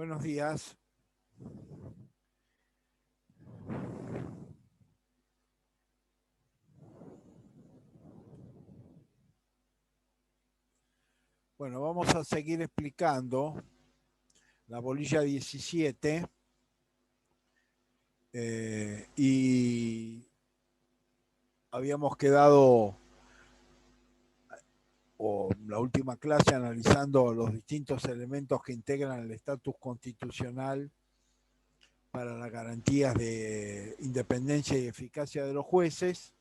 Buenos días. Bueno, vamos a seguir explicando la bolilla 17 y habíamos quedado, o la última clase, analizando los distintos elementos que integran el estatus constitucional para las garantías de independencia y eficacia de los jueces,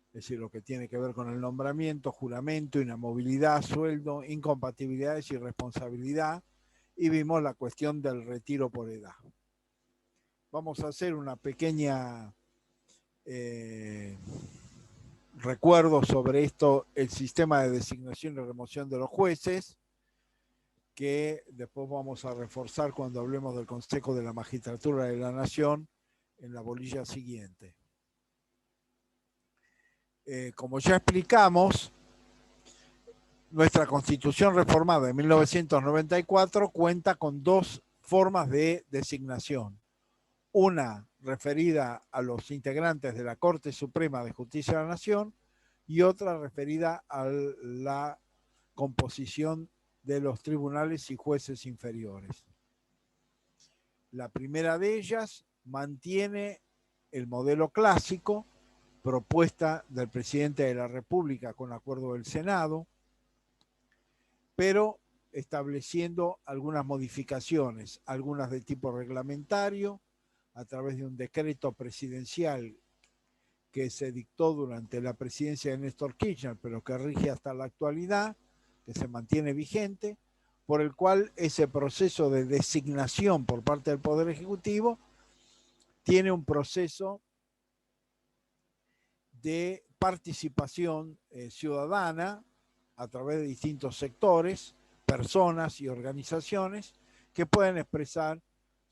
es decir, lo que tiene que ver con el nombramiento, juramento, inamovilidad, sueldo, incompatibilidades y responsabilidad, y vimos la cuestión del retiro por edad. Vamos a hacer una pequeña recuerdo sobre esto, el sistema de designación y remoción de los jueces, que después vamos a reforzar cuando hablemos del Consejo de la Magistratura de la Nación en la bolilla siguiente. Como ya explicamos, nuestra Constitución reformada en 1994 cuenta con dos formas de designación. Una referida a los integrantes de la Corte Suprema de Justicia de la Nación y otra referida a la composición de los tribunales y jueces inferiores. La primera de ellas mantiene el modelo clásico, propuesta del presidente de la República con acuerdo del Senado, pero estableciendo algunas modificaciones, algunas de tipo reglamentario, a través de un decreto presidencial que se dictó durante la presidencia de Néstor Kirchner, pero que rige hasta la actualidad, que se mantiene vigente, por el cual ese proceso de designación por parte del Poder Ejecutivo tiene un proceso de participación ciudadana a través de distintos sectores, personas y organizaciones que pueden expresar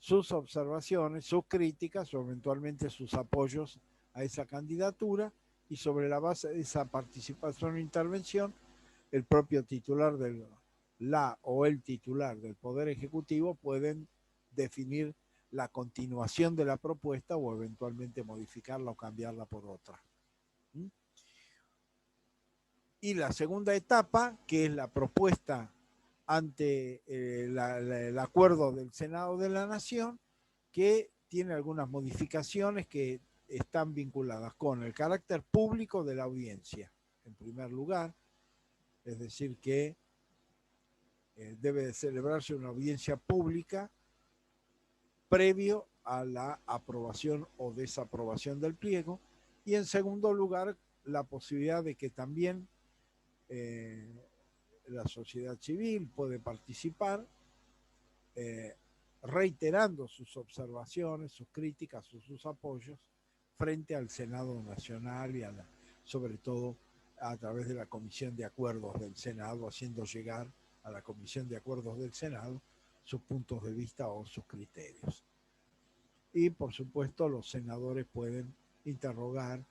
sus observaciones, sus críticas o eventualmente sus apoyos a esa candidatura, y sobre la base de esa participación e intervención, el propio titular o el titular del Poder Ejecutivo pueden definir la continuación de la propuesta o eventualmente modificarla o cambiarla por otra. Y la segunda etapa, que es la propuesta ante el acuerdo del Senado de la Nación, que tiene algunas modificaciones que están vinculadas con el carácter público de la audiencia, en primer lugar, es decir, que debe de celebrarse una audiencia pública previo a la aprobación o desaprobación del pliego, y en segundo lugar, la posibilidad de que también la sociedad civil puede participar, reiterando sus observaciones, sus críticas o sus apoyos frente al Senado Nacional y sobre todo a través de la Comisión de Acuerdos del Senado, haciendo llegar a la Comisión de Acuerdos del Senado sus puntos de vista o sus criterios. Y por supuesto los senadores pueden interrogar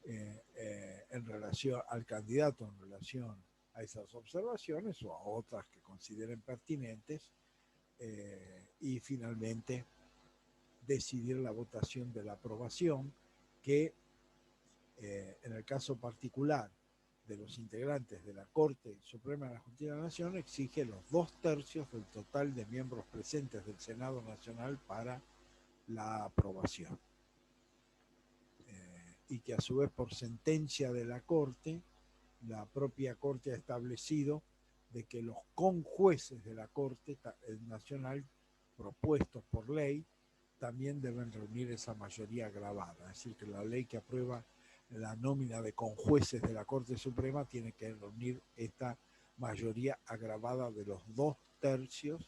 en relación al candidato en relación a esas observaciones o a otras que consideren pertinentes, y finalmente decidir la votación de la aprobación, que en el caso particular de los integrantes de la Corte Suprema de la Justicia de la Nación exige los 2/3 del total de miembros presentes del Senado Nacional para la aprobación, y que a su vez por sentencia de la Corte, la propia Corte ha establecido de que los conjueces de la Corte Nacional propuestos por ley también deben reunir esa mayoría agravada, es decir, que la ley que aprueba la nómina de conjueces de la Corte Suprema tiene que reunir esta mayoría agravada de los 2/3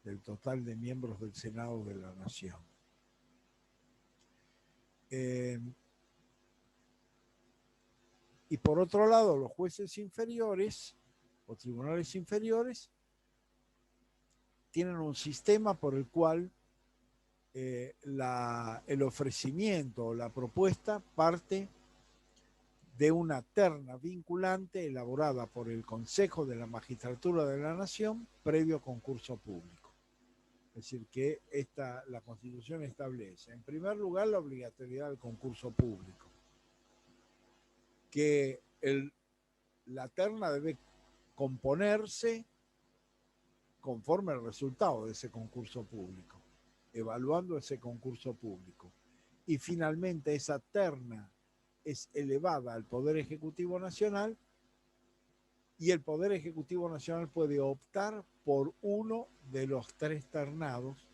del total de miembros del Senado de la Nación. Y por otro lado, los jueces inferiores o tribunales inferiores tienen un sistema por el cual el ofrecimiento o la propuesta parte de una terna vinculante elaborada por el Consejo de la Magistratura de la Nación previo concurso público. Es decir, que la Constitución establece, en primer lugar, la obligatoriedad del concurso público, que la terna debe componerse conforme al resultado de ese concurso público, evaluando ese concurso público. Y finalmente esa terna es elevada al Poder Ejecutivo Nacional y el Poder Ejecutivo Nacional puede optar por uno de los 3 ternados,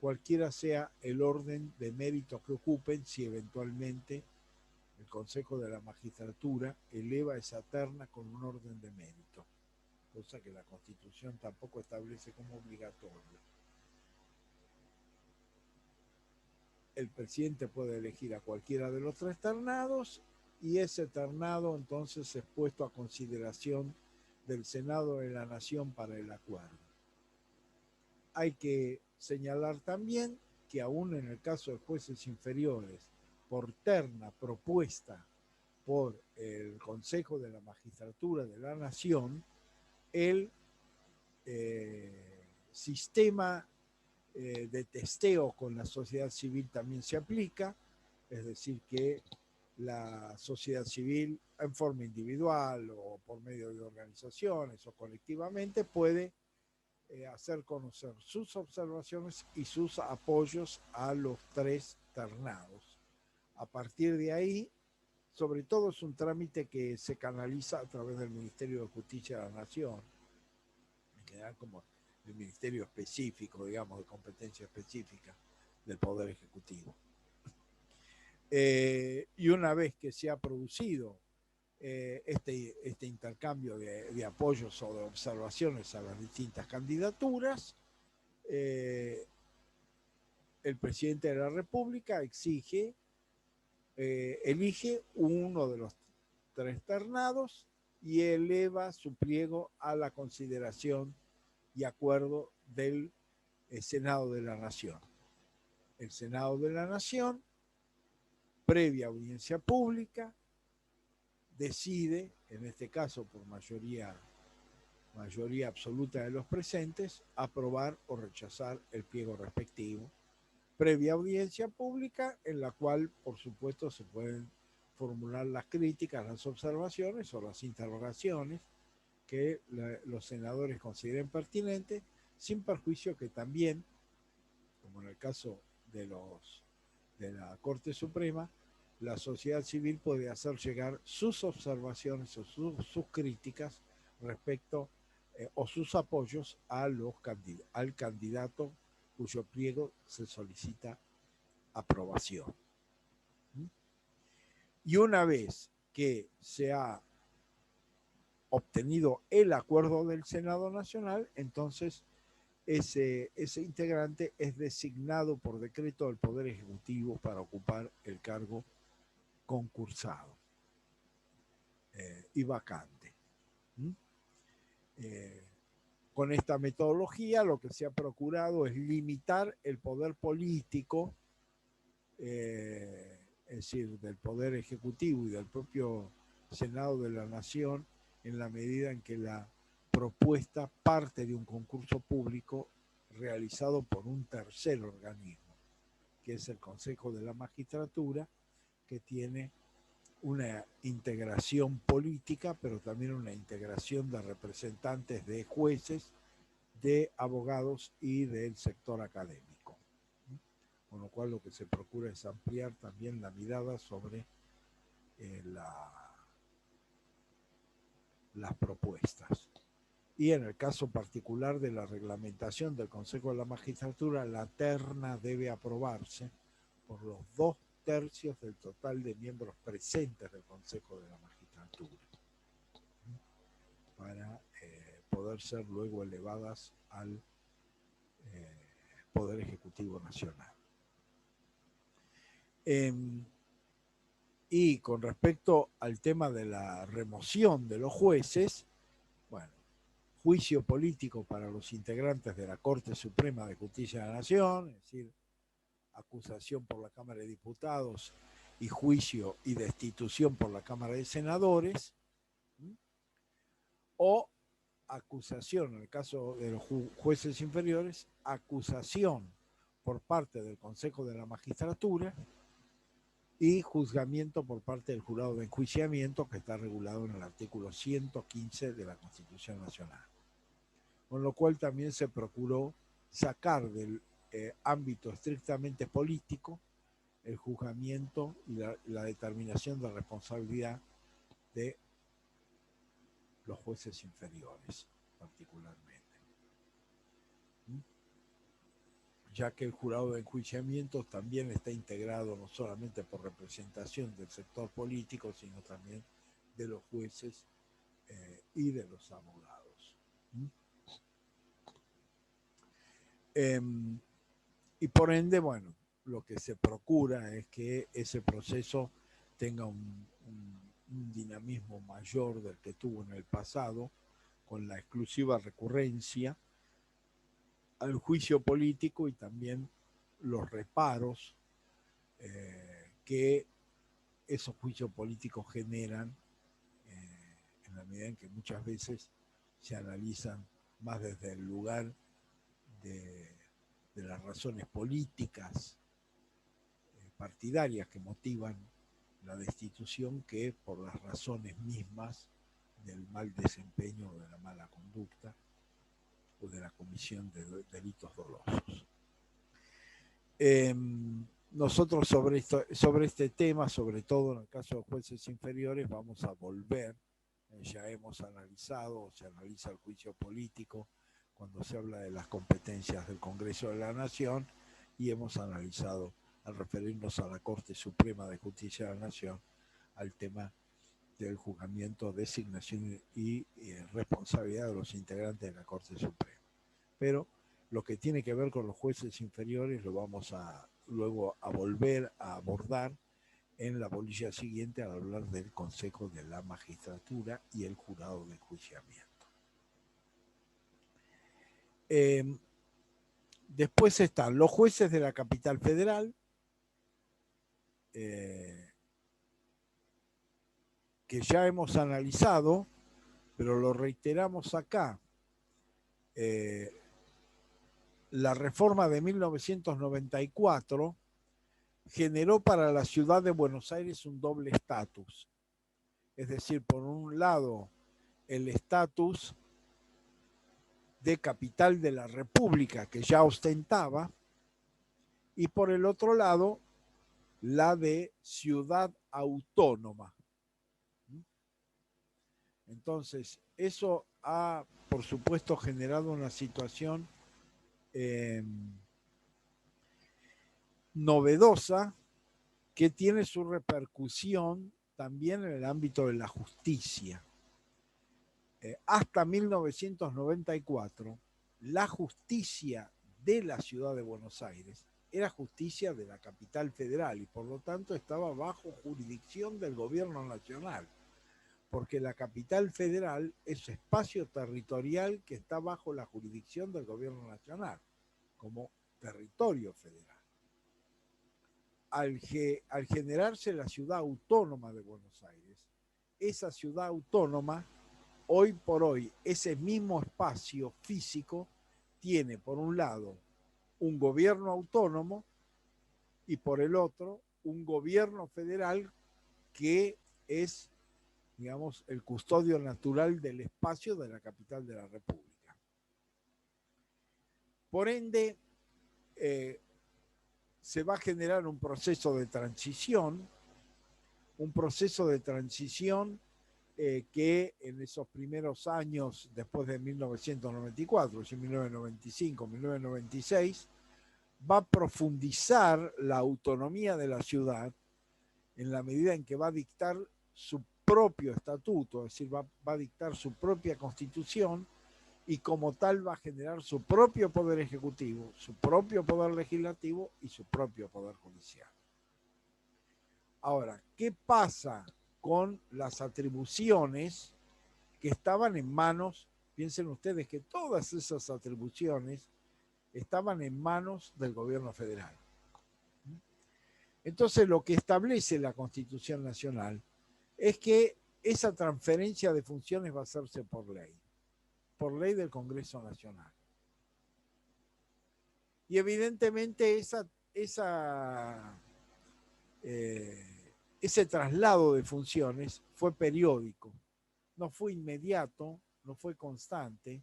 cualquiera sea el orden de mérito que ocupen, si eventualmente el Consejo de la Magistratura eleva esa terna con un orden de mérito, cosa que la Constitución tampoco establece como obligatorio. El presidente puede elegir a cualquiera de los 3 ternados y ese ternado entonces es puesto a consideración del Senado de la Nación para el acuerdo. Hay que señalar también que aún en el caso de jueces inferiores, por terna propuesta por el Consejo de la Magistratura de la Nación, el sistema de testeo con la sociedad civil también se aplica, es decir, que la sociedad civil en forma individual o por medio de organizaciones o colectivamente puede hacer conocer sus observaciones y sus apoyos a los 3 ternados. A partir de ahí, sobre todo es un trámite que se canaliza a través del Ministerio de Justicia de la Nación, en general como el ministerio específico, digamos, de competencia específica del Poder Ejecutivo. Y una vez que se ha producido este intercambio de apoyos o de observaciones a las distintas candidaturas, el presidente de la República elige uno de los 3 ternados y eleva su pliego a la consideración y acuerdo del Senado de la Nación. El Senado de la Nación, previa audiencia pública, decide, en este caso por mayoría absoluta de los presentes, aprobar o rechazar el pliego respectivo, previa audiencia pública en la cual, por supuesto, se pueden formular las críticas, las observaciones o las interrogaciones que los senadores consideren pertinentes, sin perjuicio que también, como en el caso de la Corte Suprema, la sociedad civil puede hacer llegar sus observaciones o sus críticas respecto o sus apoyos al candidato cuyo pliego se solicita aprobación. Y una vez que se ha obtenido el acuerdo del Senado Nacional, entonces ese integrante es designado por decreto del Poder Ejecutivo para ocupar el cargo concursado y vacante. Con esta metodología lo que se ha procurado es limitar el poder político, es decir, del Poder Ejecutivo y del propio Senado de la Nación, en la medida en que la propuesta parte de un concurso público realizado por un tercer organismo, que es el Consejo de la Magistratura, que tiene una integración política, pero también una integración de representantes de jueces, de abogados y del sector académico. Con lo cual lo que se procura es ampliar también la mirada sobre las propuestas. Y en el caso particular de la reglamentación del Consejo de la Magistratura, la terna debe aprobarse por los 2/3 del total de miembros presentes del Consejo de la Magistratura para poder ser luego elevadas al Poder Ejecutivo Nacional. Y con respecto al tema de la remoción de los jueces, bueno, juicio político para los integrantes de la Corte Suprema de Justicia de la Nación, es decir, acusación por la Cámara de Diputados y juicio y destitución por la Cámara de Senadores, o acusación, en el caso de los jueces inferiores, acusación por parte del Consejo de la Magistratura y juzgamiento por parte del jurado de enjuiciamiento, que está regulado en el artículo 115 de la Constitución Nacional. Con lo cual también se procuró sacar del ámbito estrictamente político el juzgamiento y la determinación de responsabilidad de los jueces inferiores, particularmente. Ya que el jurado de enjuiciamiento también está integrado no solamente por representación del sector político, sino también de los jueces y de los abogados. Y por ende, bueno, lo que se procura es que ese proceso tenga un dinamismo mayor del que tuvo en el pasado, con la exclusiva recurrencia al juicio político y también los reparos que esos juicios políticos generan, en la medida en que muchas veces se analizan más desde el lugar de las razones políticas partidarias que motivan la destitución, que por las razones mismas del mal desempeño o de la mala conducta o de la comisión de delitos dolosos. Nosotros sobre este tema, sobre todo en el caso de jueces inferiores, vamos a volver. Ya hemos analizado, o se analiza el juicio político cuando se habla de las competencias del Congreso de la Nación, y hemos analizado, al referirnos a la Corte Suprema de Justicia de la Nación, al tema del juzgamiento, designación y responsabilidad de los integrantes de la Corte Suprema. Pero lo que tiene que ver con los jueces inferiores lo vamos a luego a volver a abordar en la bolilla siguiente, al hablar del Consejo de la Magistratura y el jurado de enjuiciamiento. Después están los jueces de la capital federal, que ya hemos analizado, pero lo reiteramos acá. La reforma de 1994 generó para la ciudad de Buenos Aires un doble estatus. Es decir, por un lado, el estatus de capital de la República, que ya ostentaba, y por el otro lado, la de ciudad autónoma. Entonces, eso ha, por supuesto, generado una situación novedosa, que tiene su repercusión también en el ámbito de la justicia. Hasta 1994, la justicia de la ciudad de Buenos Aires era justicia de la capital federal y por lo tanto estaba bajo jurisdicción del gobierno nacional, porque la capital federal es espacio territorial que está bajo la jurisdicción del gobierno nacional, como territorio federal. Al generarse la ciudad autónoma de Buenos Aires, esa ciudad autónoma, hoy por hoy, ese mismo espacio físico tiene por un lado un gobierno autónomo y por el otro un gobierno federal que es, digamos, el custodio natural del espacio de la capital de la República. Por ende, se va a generar un proceso de transición que en esos primeros años, después de 1994, 1995, 1996, va a profundizar la autonomía de la ciudad en la medida en que va a dictar su propio estatuto, es decir, va a dictar su propia constitución, y como tal va a generar su propio poder ejecutivo, su propio poder legislativo y su propio poder judicial. Ahora, ¿qué pasa con las atribuciones que estaban en manos? Piensen ustedes que todas esas atribuciones estaban en manos del gobierno federal. Entonces, lo que establece la Constitución Nacional es que esa transferencia de funciones va a hacerse por ley del Congreso Nacional. Y evidentemente ese traslado de funciones fue periódico, no fue inmediato, no fue constante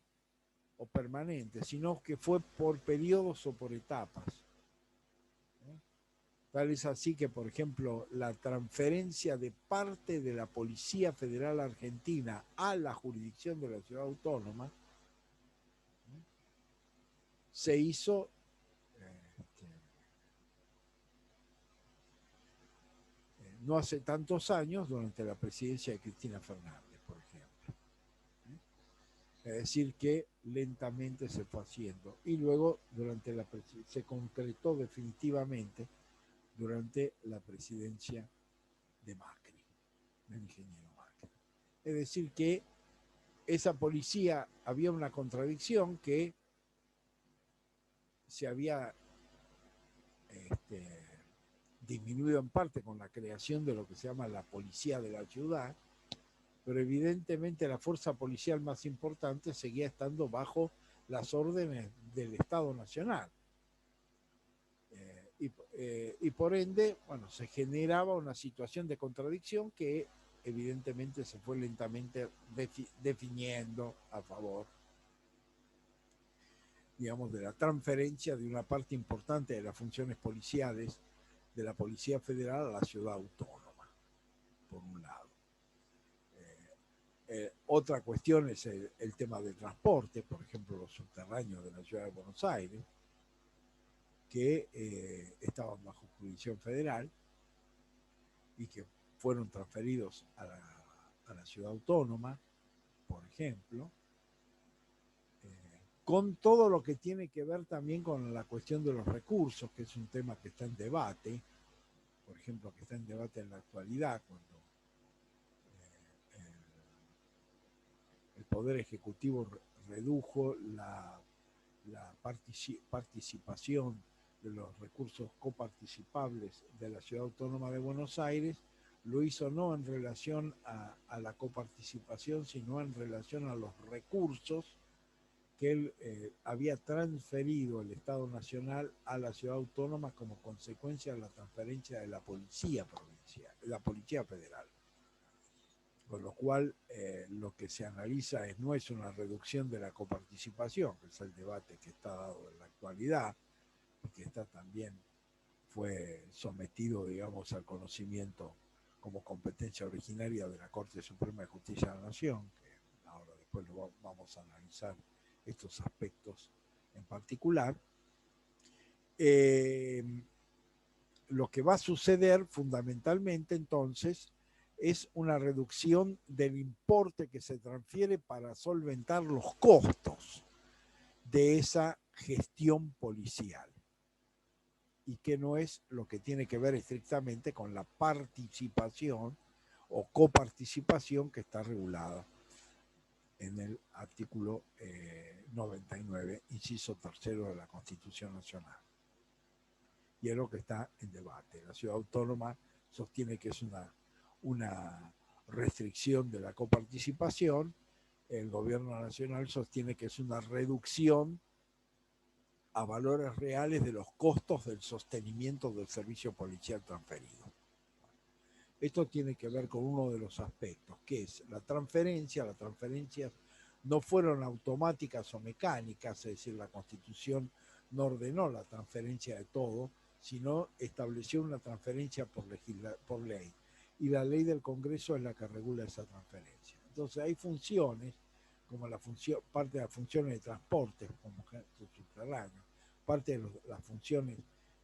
o permanente, sino que fue por periodos o por etapas. Tal es así que, por ejemplo, la transferencia de parte de la Policía Federal Argentina a la jurisdicción de la Ciudad Autónoma se hizo no hace tantos años, durante la presidencia de Cristina Fernández, por ejemplo. Es decir, que lentamente se fue haciendo. Y luego se concretó definitivamente durante la presidencia de Macri, del ingeniero Macri. Es decir, que esa policía, había una contradicción que se había disminuido en parte con la creación de lo que se llama la policía de la ciudad, pero evidentemente la fuerza policial más importante seguía estando bajo las órdenes del Estado Nacional. Y por ende, bueno, se generaba una situación de contradicción que evidentemente se fue lentamente definiendo a favor, digamos, de la transferencia de una parte importante de las funciones policiales de la Policía Federal a la Ciudad Autónoma, por un lado. Otra cuestión es el tema del transporte, por ejemplo, los subterráneos de la Ciudad de Buenos Aires, que estaban bajo jurisdicción federal y que fueron transferidos a la Ciudad Autónoma, por ejemplo, con todo lo que tiene que ver también con la cuestión de los recursos, que es un tema que está en debate, por ejemplo, que está en debate en la actualidad, cuando el Poder Ejecutivo redujo la participación de los recursos coparticipables de la Ciudad Autónoma de Buenos Aires, lo hizo no en relación a la coparticipación, sino en relación a los recursos que él había transferido el Estado Nacional a la Ciudad Autónoma como consecuencia de la transferencia de la Policía Provincial, la Policía Federal. Con lo cual, lo que se analiza no es una reducción de la coparticipación, que es el debate que está dado en la actualidad, y que fue sometido, digamos, al conocimiento como competencia originaria de la Corte Suprema de Justicia de la Nación, que ahora después vamos a analizar estos aspectos en particular. Lo que va a suceder fundamentalmente entonces es una reducción del importe que se transfiere para solventar los costos de esa gestión policial, y que no es lo que tiene que ver estrictamente con la participación o coparticipación que está regulada en el artículo 99, inciso tercero de la Constitución Nacional. Y es lo que está en debate. La Ciudad Autónoma sostiene que es una restricción de la coparticipación, el Gobierno Nacional sostiene que es una reducción a valores reales de los costos del sostenimiento del servicio policial transferido. Esto tiene que ver con uno de los aspectos, que es la transferencia. Las transferencias no fueron automáticas o mecánicas, es decir, la Constitución no ordenó la transferencia de todo, sino estableció una transferencia por ley. Y la ley del Congreso es la que regula esa transferencia. Entonces hay funciones, como parte de las funciones de transporte, como subterráneo, parte de las funciones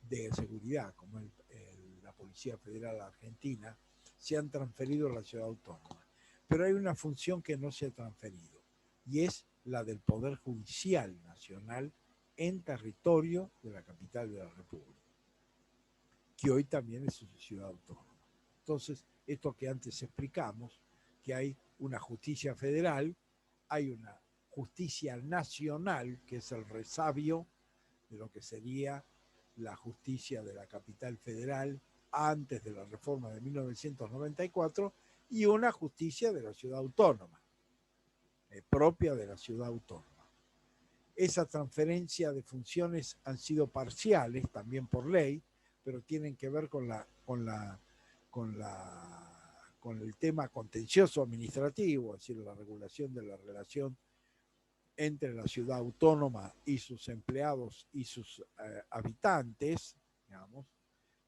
de seguridad, como la Policía Federal Argentina, se han transferido a la Ciudad Autónoma. Pero hay una función que no se ha transferido, y es la del Poder Judicial Nacional en territorio de la capital de la República, que hoy también es ciudad autónoma. Entonces, esto que antes explicamos, que hay una justicia federal, hay una justicia nacional, que es el resabio de lo que sería la justicia de la capital federal antes de la reforma de 1994, y una justicia de la ciudad autónoma, propia de la ciudad autónoma. Esa transferencia de funciones han sido parciales, también por ley, pero tienen que ver con el tema contencioso administrativo, es decir, la regulación de la relación entre la ciudad autónoma y sus empleados y sus habitantes, digamos,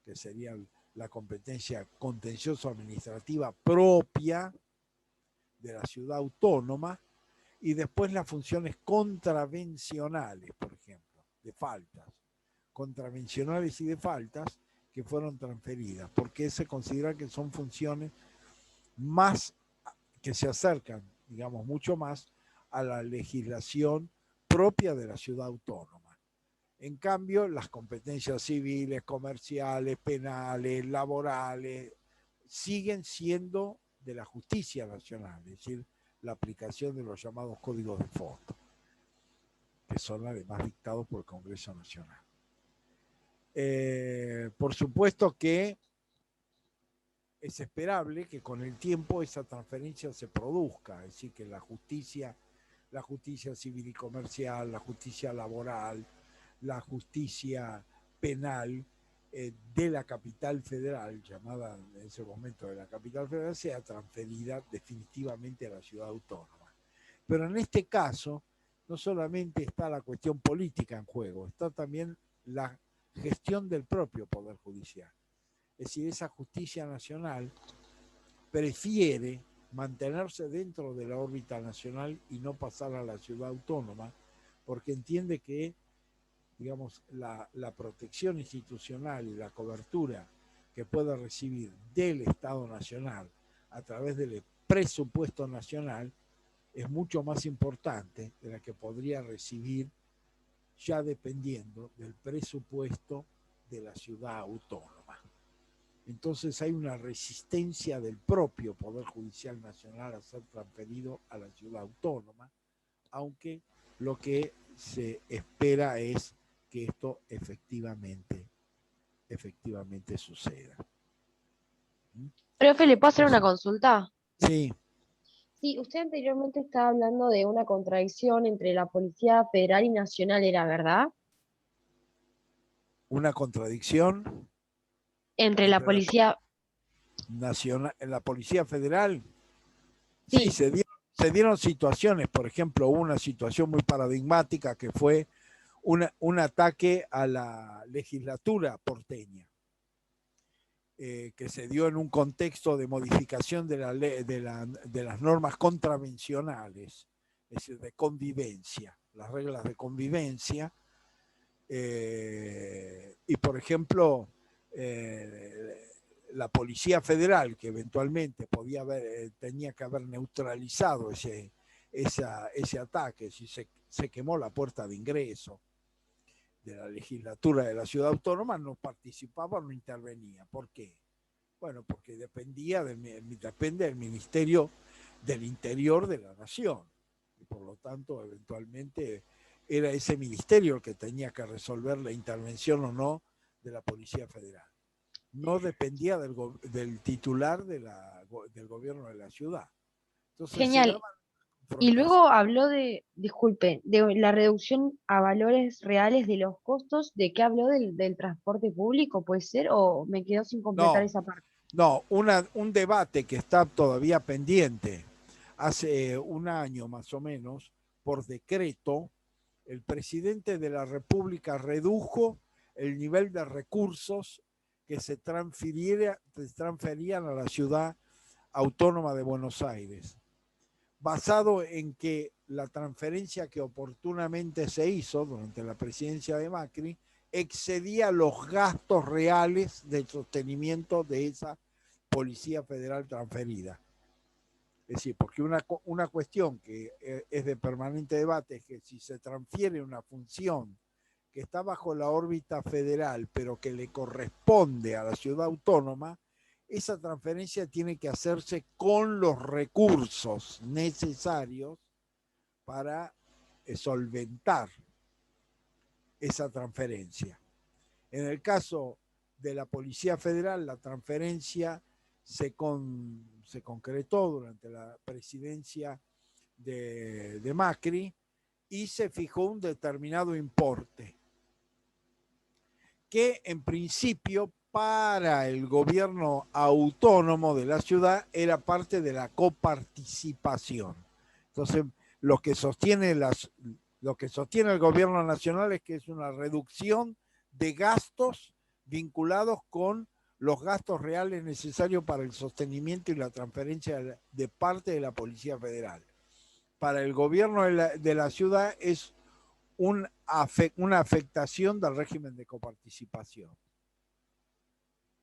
que sería la competencia contencioso-administrativa propia de la ciudad autónoma, y después las funciones contravencionales, por ejemplo, de faltas, contravencionales y de faltas que fueron transferidas, porque se considera que son funciones más que se acercan, digamos, mucho más a la legislación propia de la ciudad autónoma. En cambio, las competencias civiles, comerciales, penales, laborales, siguen siendo de la justicia nacional, es decir, la aplicación de los llamados códigos de fondo, que son además dictados por el Congreso Nacional. Por supuesto que es esperable que con el tiempo esa transferencia se produzca, es decir, que la justicia civil y comercial, la justicia laboral, la justicia penal de la capital federal, llamada en ese momento de la capital federal, sea transferida definitivamente a la ciudad autónoma. Pero en este caso, no solamente está la cuestión política en juego, está también la gestión del propio Poder Judicial. Es decir, esa justicia nacional prefiere mantenerse dentro de la órbita nacional y no pasar a la ciudad autónoma, porque entiende que, digamos, la protección institucional y la cobertura que pueda recibir del Estado Nacional a través del presupuesto nacional es mucho más importante de la que podría recibir ya dependiendo del presupuesto de la ciudad autónoma. Entonces hay una resistencia del propio Poder Judicial Nacional a ser transferido a la ciudad autónoma, aunque lo que se espera es que esto efectivamente suceda. Profe, ¿le puedo hacer una consulta? Sí. Sí, usted anteriormente estaba hablando de una contradicción entre la Policía Federal y Nacional, ¿era verdad? Una contradicción Entre la entre Policía, la Policía Federal. Sí, sí, se dieron situaciones, por ejemplo, una situación muy paradigmática que fue un ataque a la legislatura porteña, que se dio en un contexto de modificación de las normas contravencionales, es decir, de convivencia, las reglas de convivencia. Y, por ejemplo, la Policía Federal, que eventualmente tenía que haber neutralizado ese ataque, si se quemó la puerta de ingreso de la legislatura de la ciudad autónoma, no participaba, no intervenía. ¿Por qué? Bueno, porque depende del Ministerio del Interior de la Nación. Y por lo tanto, eventualmente era ese ministerio el que tenía que resolver la intervención o no de la Policía Federal. No dependía del titular del gobierno de la ciudad. Entonces se genial. daban Y luego confrontaciones. habló disculpe, de la reducción a valores reales de los costos. ¿De qué habló del transporte público? ¿Puede ser? ¿O me quedó sin completar No, esa parte? no, un debate que está todavía pendiente. Hace un año más o menos, por decreto, el presidente de la República redujo el nivel de recursos que se transferían a la ciudad autónoma de Buenos Aires, basado en que la transferencia que oportunamente se hizo durante la presidencia de Macri excedía los gastos reales del sostenimiento de esa Policía Federal transferida. Es decir, porque una cuestión que es de permanente debate es que si se transfiere una función que está bajo la órbita federal, pero que le corresponde a la ciudad autónoma, esa transferencia tiene que hacerse con los recursos necesarios para solventar esa transferencia. En el caso de la Policía Federal, la transferencia se concretó durante la presidencia de Macri y se fijó un determinado importe que en principio para el gobierno autónomo de la ciudad era parte de la coparticipación. Entonces, lo que sostiene el gobierno nacional es que es una reducción de gastos vinculados con los gastos reales necesarios para el sostenimiento y la transferencia de parte de la Policía Federal. Para el gobierno de la ciudad es una afectación del régimen de coparticipación.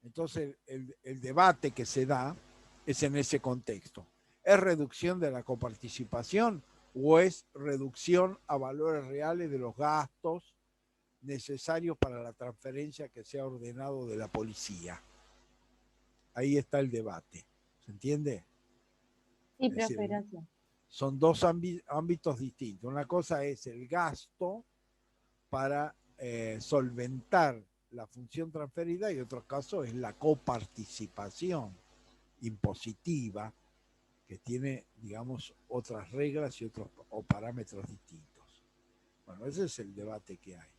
Entonces, el debate que se da es en ese contexto. ¿Es reducción de la coparticipación o es reducción a valores reales de los gastos necesarios para la transferencia que se ha ordenado de la policía? Ahí está el debate. ¿Se entiende? Sí, Es decir, profe, gracias. son dos ámbitos distintos. Una cosa es el gasto para solventar la función transferida y otro caso es la coparticipación impositiva que tiene, digamos, otras reglas y otros o parámetros distintos. Bueno, ese es el debate que hay.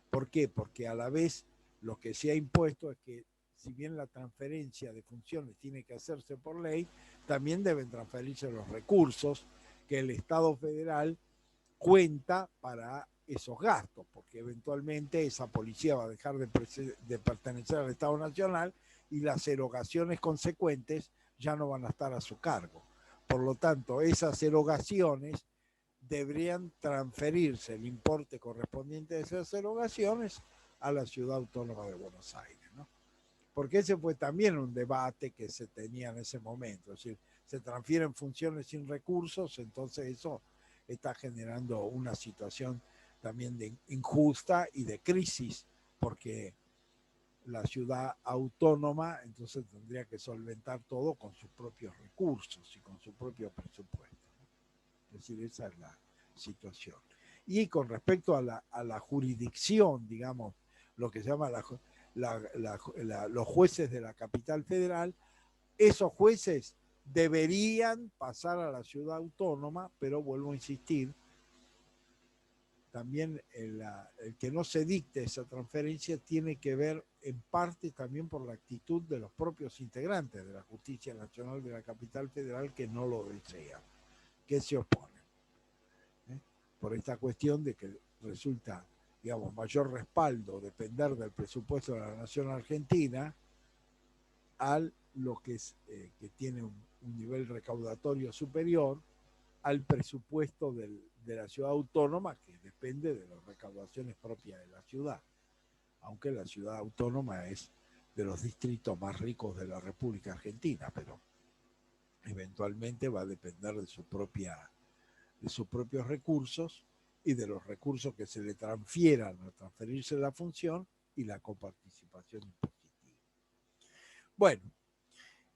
¿Por qué? Porque a la vez lo que se ha impuesto es que si bien la transferencia de funciones tiene que hacerse por ley, también deben transferirse los recursos que el Estado federal cuenta para esos gastos, porque eventualmente esa policía va a dejar de pertenecer al Estado Nacional y las erogaciones consecuentes ya no van a estar a su cargo. Por lo tanto, esas erogaciones deberían transferirse el importe correspondiente de esas erogaciones a la Ciudad Autónoma de Buenos Aires, ¿no? Porque ese fue también un debate que se tenía en ese momento, es decir, se transfieren funciones sin recursos, entonces eso está generando una situación también de injusta y de crisis, porque la ciudad autónoma entonces tendría que solventar todo con sus propios recursos y con su propio presupuesto. Es decir, esa es la situación. Y con respecto a la jurisdicción, digamos, lo que se llama los jueces de la capital federal, esos jueces deberían pasar a la ciudad autónoma, pero vuelvo a insistir, también el que no se dicte esa transferencia tiene que ver en parte también por la actitud de los propios integrantes de la Justicia Nacional de la Capital Federal que no lo desean, que se oponen. Por esta cuestión de que resulta, digamos, mayor respaldo depender del presupuesto de la Nación Argentina al lo que es que tiene un nivel recaudatorio superior al presupuesto de la ciudad autónoma, que depende de las recaudaciones propias de la ciudad, aunque la ciudad autónoma es de los distritos más ricos de la República Argentina, pero eventualmente va a depender de sus propios recursos y de los recursos que se le transfieran al transferirse la función y la coparticipación impositiva. Bueno,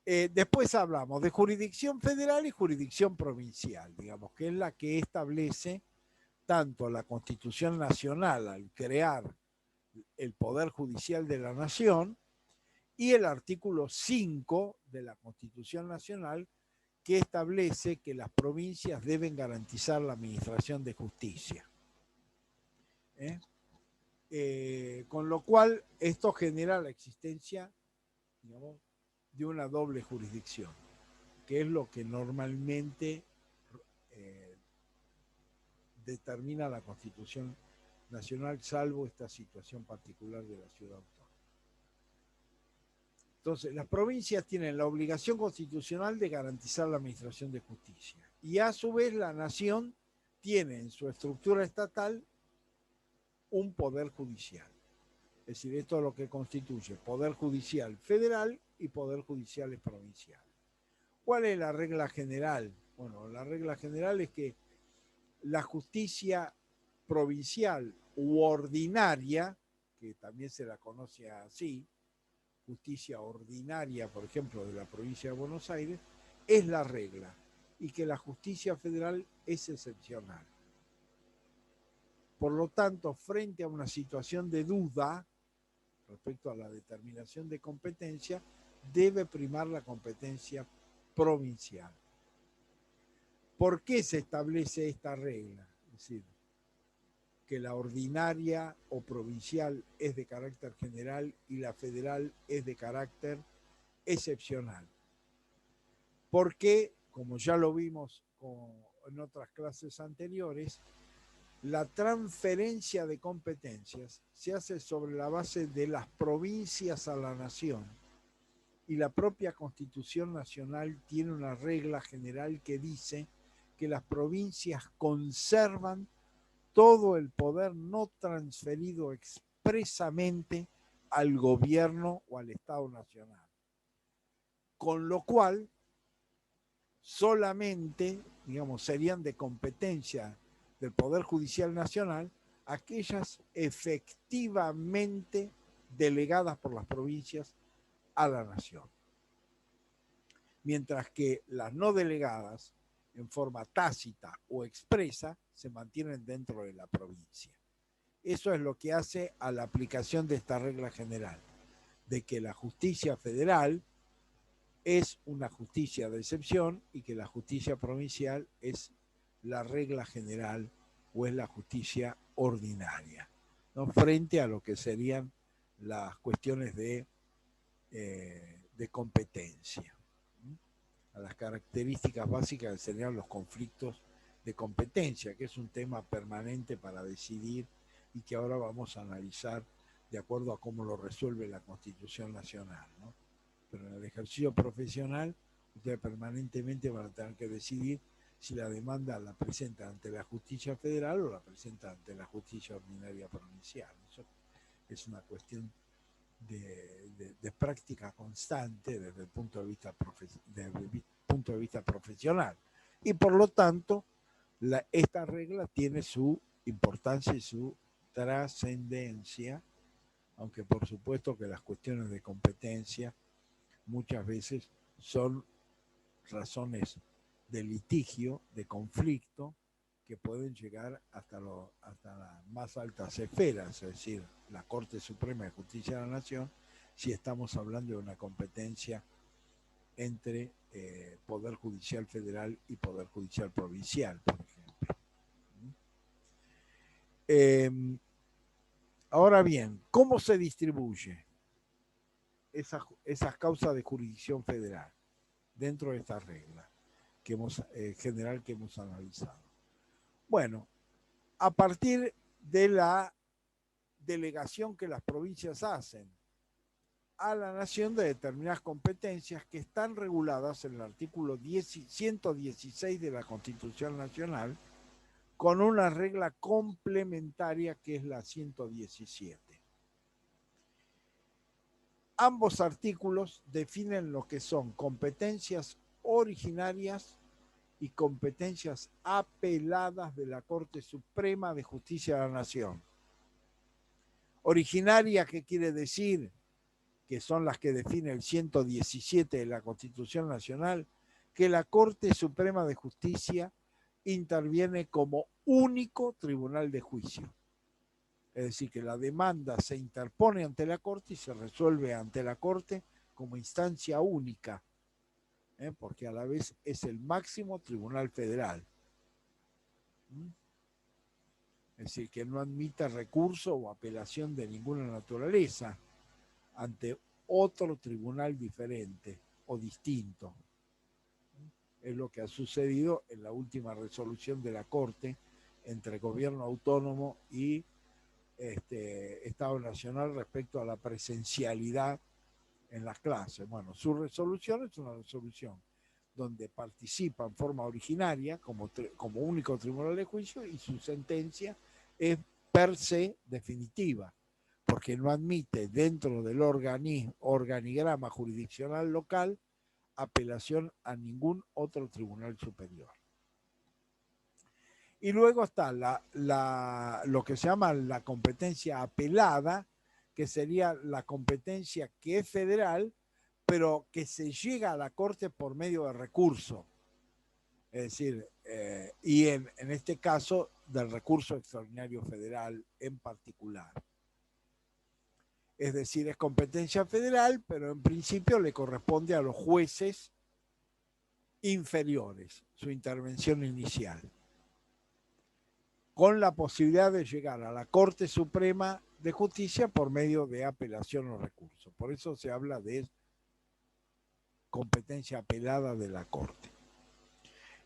después hablamos de jurisdicción federal y jurisdicción provincial, digamos, que es la que establece tanto la Constitución Nacional al crear el Poder Judicial de la Nación y el artículo 5 de la Constitución Nacional que establece que las provincias deben garantizar la administración de justicia. Con lo cual, esto genera la existencia, digamos, de una doble jurisdicción, que es lo que normalmente determina la Constitución Nacional, salvo esta situación particular de la ciudad autónoma. Entonces, las provincias tienen la obligación constitucional de garantizar la administración de justicia y a su vez la nación tiene en su estructura estatal un poder judicial. Es decir, esto es lo que constituye poder judicial federal y poder judicial provincial. ¿Cuál es la regla general? Bueno, la regla general es que la justicia provincial u ordinaria, que también se la conoce así, justicia ordinaria, por ejemplo, de la provincia de Buenos Aires, es la regla y que la justicia federal es excepcional. Por lo tanto, frente a una situación de duda respecto a la determinación de competencia, debe primar la competencia provincial. ¿Por qué se establece esta regla? Es decir, que la ordinaria o provincial es de carácter general y la federal es de carácter excepcional. Porque, como ya lo vimos en otras clases anteriores, la transferencia de competencias se hace sobre la base de las provincias a la nación y la propia Constitución Nacional tiene una regla general que dice que las provincias conservan todo el poder no transferido expresamente al gobierno o al Estado Nacional. Con lo cual, solamente, digamos, serían de competencia del Poder Judicial Nacional aquellas efectivamente delegadas por las provincias a la nación. Mientras que las no delegadas, en forma tácita o expresa, se mantienen dentro de la provincia. Eso es lo que hace a la aplicación de esta regla general, de que la justicia federal es una justicia de excepción y que la justicia provincial es la regla general o es la justicia ordinaria, ¿no? Frente a lo que serían las cuestiones de competencia, ¿no? A las características básicas que serían los conflictos de competencia, que es un tema permanente para decidir y que ahora vamos a analizar de acuerdo a cómo lo resuelve la Constitución Nacional, ¿no? Pero en el ejercicio profesional, ustedes permanentemente van a tener que decidir si la demanda la presenta ante la justicia federal o la presenta ante la justicia ordinaria provincial. Eso es una cuestión de práctica constante desde el punto de vista profesional. Y por lo tanto, esta regla tiene su importancia y su trascendencia, aunque por supuesto que las cuestiones de competencia muchas veces son razones de litigio, de conflicto, que pueden llegar hasta las más altas esferas, es decir, la Corte Suprema de Justicia de la Nación, si estamos hablando de una competencia entre Poder Judicial Federal y Poder Judicial Provincial, por ejemplo. Ahora bien, ¿cómo se distribuye esas causas de jurisdicción federal dentro de esta regla general que hemos analizado? Bueno, a partir de la delegación que las provincias hacen a la nación de determinadas competencias que están reguladas en el artículo 116 de la Constitución Nacional, con una regla complementaria que es la 117. Ambos artículos definen lo que son competencias originarias y competencias apeladas de la Corte Suprema de Justicia de la Nación. Originaria, ¿qué quiere decir? Que son las que define el 117 de la Constitución Nacional, que la Corte Suprema de Justicia interviene como único tribunal de juicio. Es decir, que la demanda se interpone ante la Corte y se resuelve ante la Corte como instancia única, porque a la vez es el máximo tribunal federal. Es decir, que no admite recurso o apelación de ninguna naturaleza ante otro tribunal diferente o distinto. Es lo que ha sucedido en la última resolución de la Corte entre gobierno autónomo y Estado Nacional respecto a la presencialidad en las clases. Bueno, su resolución es una resolución donde participa en forma originaria como único tribunal de juicio y su sentencia es per se definitiva, porque no admite dentro del organigrama jurisdiccional local apelación a ningún otro tribunal superior. Y luego está lo que se llama la competencia apelada, que sería la competencia que es federal, pero que se llega a la Corte por medio de recurso. Es decir, y en este caso del recurso extraordinario federal en particular. Es decir, es competencia federal, pero en principio le corresponde a los jueces inferiores, su intervención inicial, con la posibilidad de llegar a la Corte Suprema de Justicia por medio de apelación o recurso. Por eso se habla de competencia apelada de la Corte.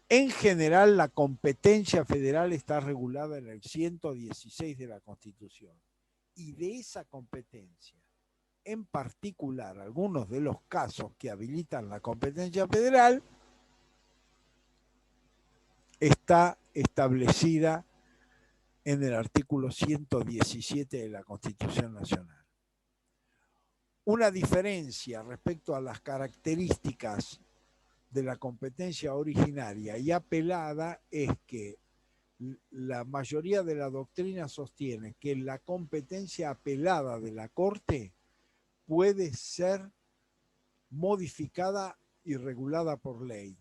En general, la competencia federal está regulada en el 116 de la Constitución. Y de esa competencia, en particular, algunos de los casos que habilitan la competencia federal, está establecida en el artículo 117 de la Constitución Nacional. Una diferencia respecto a las características de la competencia originaria y apelada es que la mayoría de la doctrina sostiene que la competencia apelada de la Corte puede ser modificada y regulada por ley.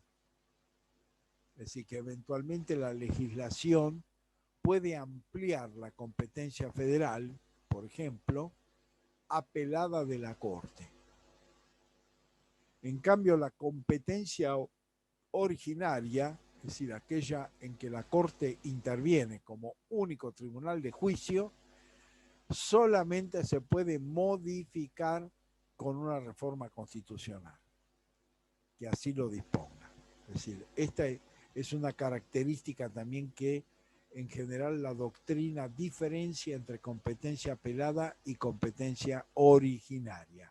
Es decir, que eventualmente la legislación puede ampliar la competencia federal, por ejemplo, apelada de la Corte. En cambio, la competencia originaria, es decir, aquella en que la Corte interviene como único tribunal de juicio, solamente se puede modificar con una reforma constitucional, que así lo disponga. Es decir, esta es una característica también que en general la doctrina diferencia entre competencia apelada y competencia originaria.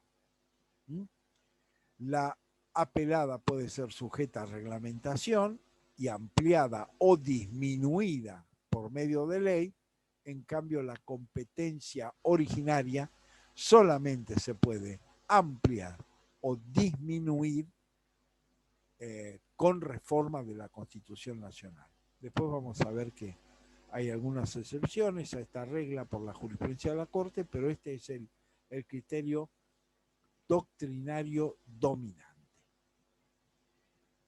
La apelada puede ser sujeta a reglamentación y ampliada o disminuida por medio de ley. En cambio, la competencia originaria solamente se puede ampliar o disminuir con reforma de la Constitución Nacional. Después vamos a ver que hay algunas excepciones a esta regla por la jurisprudencia de la Corte, pero este es el criterio doctrinario dominante.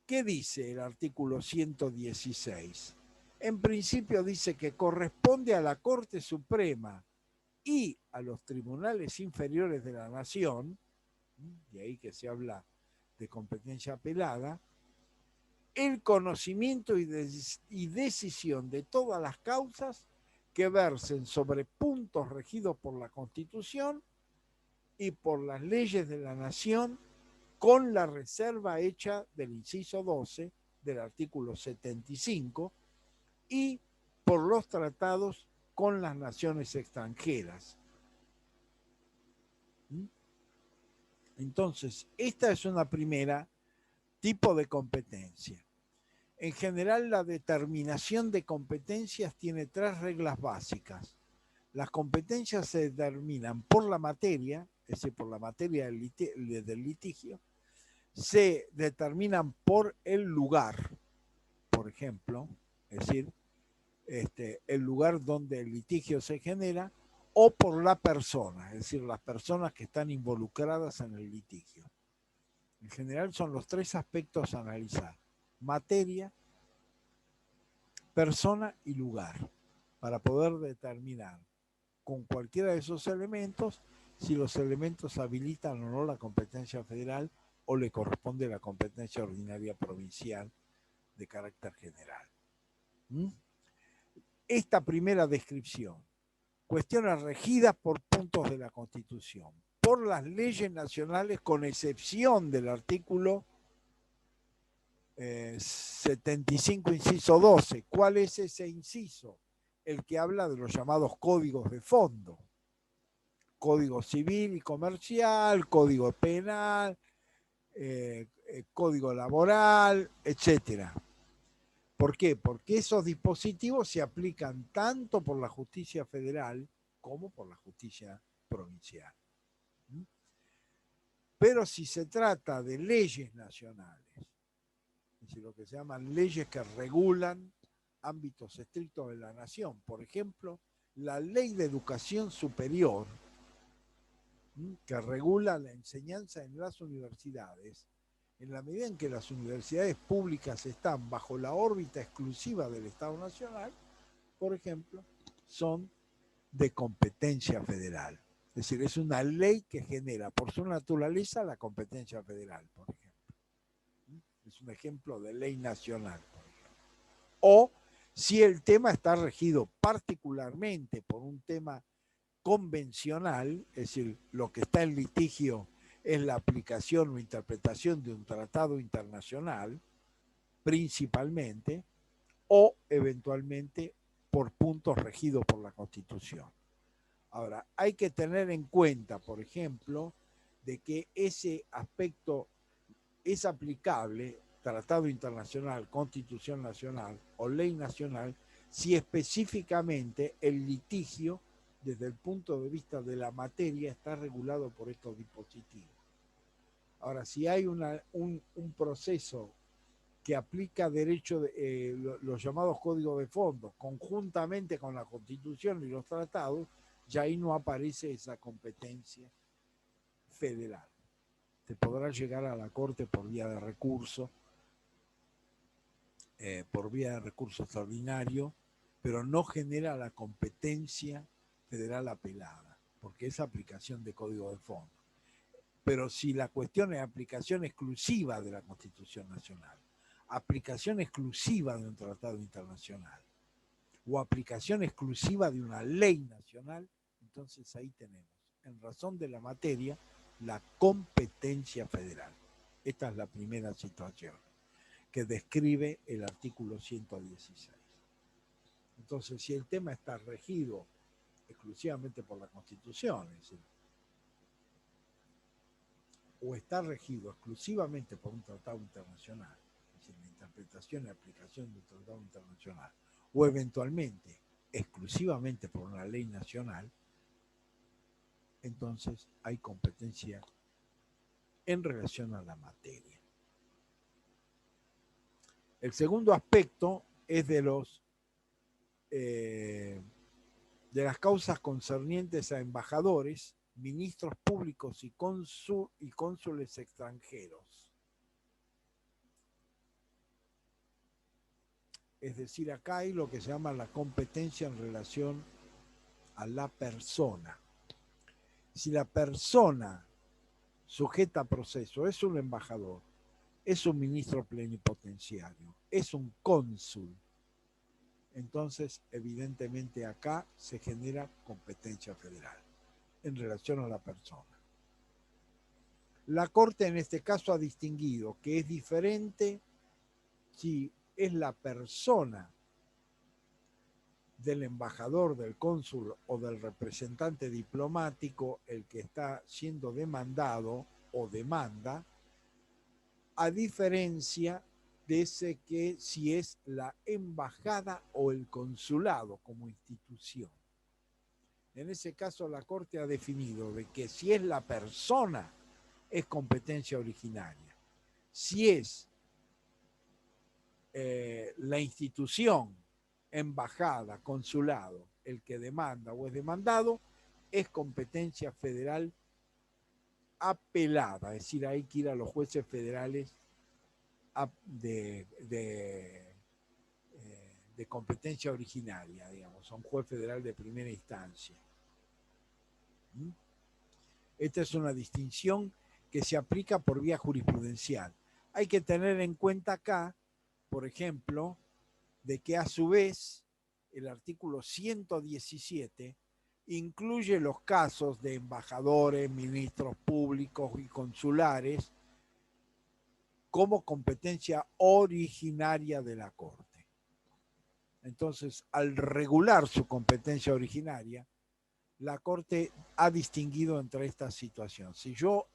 ¿Qué dice el artículo 116? En principio dice que corresponde a la Corte Suprema y a los tribunales inferiores de la Nación, de ahí que se habla de competencia apelada, el conocimiento y decisión de todas las causas que versen sobre puntos regidos por la Constitución y por las leyes de la Nación, con la reserva hecha del inciso 12 del artículo 75 y por los tratados con las naciones extranjeras. Entonces, esta es una primera tipo de competencia. En general, la determinación de competencias tiene tres reglas básicas. Las competencias se determinan por la materia, es decir, por la materia del litigio, se determinan por el lugar, por ejemplo, es decir, el lugar donde el litigio se genera, o por la persona, es decir, las personas que están involucradas en el litigio. En general son los tres aspectos a analizar: materia, persona y lugar, para poder determinar con cualquiera de esos elementos si los elementos habilitan o no la competencia federal o le corresponde la competencia ordinaria provincial de carácter general. Esta primera descripción: cuestiones regidas por puntos de la Constitución, por las leyes nacionales, con excepción del artículo 75, inciso 12. ¿Cuál es ese inciso? El que habla de los llamados códigos de fondo: Código Civil y Comercial, Código Penal, Código Laboral, etcétera. ¿Por qué? Porque esos dispositivos se aplican tanto por la justicia federal como por la justicia provincial. Pero si se trata de leyes nacionales, es decir, lo que se llaman leyes que regulan ámbitos estrictos de la nación, por ejemplo, la Ley de Educación Superior, que regula la enseñanza en las universidades, en la medida en que las universidades públicas están bajo la órbita exclusiva del Estado Nacional, por ejemplo, son de competencia federal. Es decir, es una ley que genera por su naturaleza la competencia federal, por ejemplo. Es un ejemplo de ley nacional, por ejemplo. O si el tema está regido particularmente por un tema convencional, es decir, lo que está en litigio es la aplicación o interpretación de un tratado internacional, principalmente, o eventualmente por puntos regidos por la Constitución. Ahora, hay que tener en cuenta, por ejemplo, de que ese aspecto es aplicable, tratado internacional, constitución nacional o ley nacional, si específicamente el litigio, desde el punto de vista de la materia, está regulado por estos dispositivos. Ahora, si hay un proceso que aplica derecho, los llamados códigos de fondo, conjuntamente con la Constitución y los tratados, ya ahí no aparece esa competencia federal. Se podrá llegar a la Corte por vía de recurso, extraordinario, pero no genera la competencia federal apelada, porque es aplicación de código de fondo. Pero si la cuestión es aplicación exclusiva de la Constitución Nacional, aplicación exclusiva de un tratado internacional o aplicación exclusiva de una ley nacional, entonces ahí tenemos, en razón de la materia, la competencia federal. Esta es la primera situación que describe el artículo 116. Entonces, si el tema está regido exclusivamente por la Constitución, es decir, o está regido exclusivamente por un tratado internacional, es decir, la interpretación y aplicación de un tratado internacional, o eventualmente exclusivamente por una ley nacional, entonces hay competencia en relación a la materia. El segundo aspecto es de las causas concernientes a embajadores, ministros públicos y cónsules extranjeros. Es decir, acá hay lo que se llama la competencia en relación a la persona. Si la persona sujeta a proceso es un embajador, es un ministro plenipotenciario, es un cónsul, entonces evidentemente acá se genera competencia federal en relación a la persona. La Corte en este caso ha distinguido que es diferente si es la persona del embajador, del cónsul o del representante diplomático el que está siendo demandado o demanda, a diferencia de ese que si es la embajada o el consulado como institución. En ese caso la Corte ha definido de que si es la persona es competencia originaria. Si es la institución, embajada, consulado, el que demanda o es demandado, es competencia federal apelada, es decir, hay que ir a los jueces federales de competencia originaria, digamos, a un juez federal de primera instancia. Esta es una distinción que se aplica por vía jurisprudencial. Hay que tener en cuenta acá, por ejemplo, de que a su vez el artículo 117 incluye los casos de embajadores, ministros públicos y consulares como competencia originaria de la Corte. Entonces, al regular su competencia originaria, la Corte ha distinguido entre estas situaciones. Si yo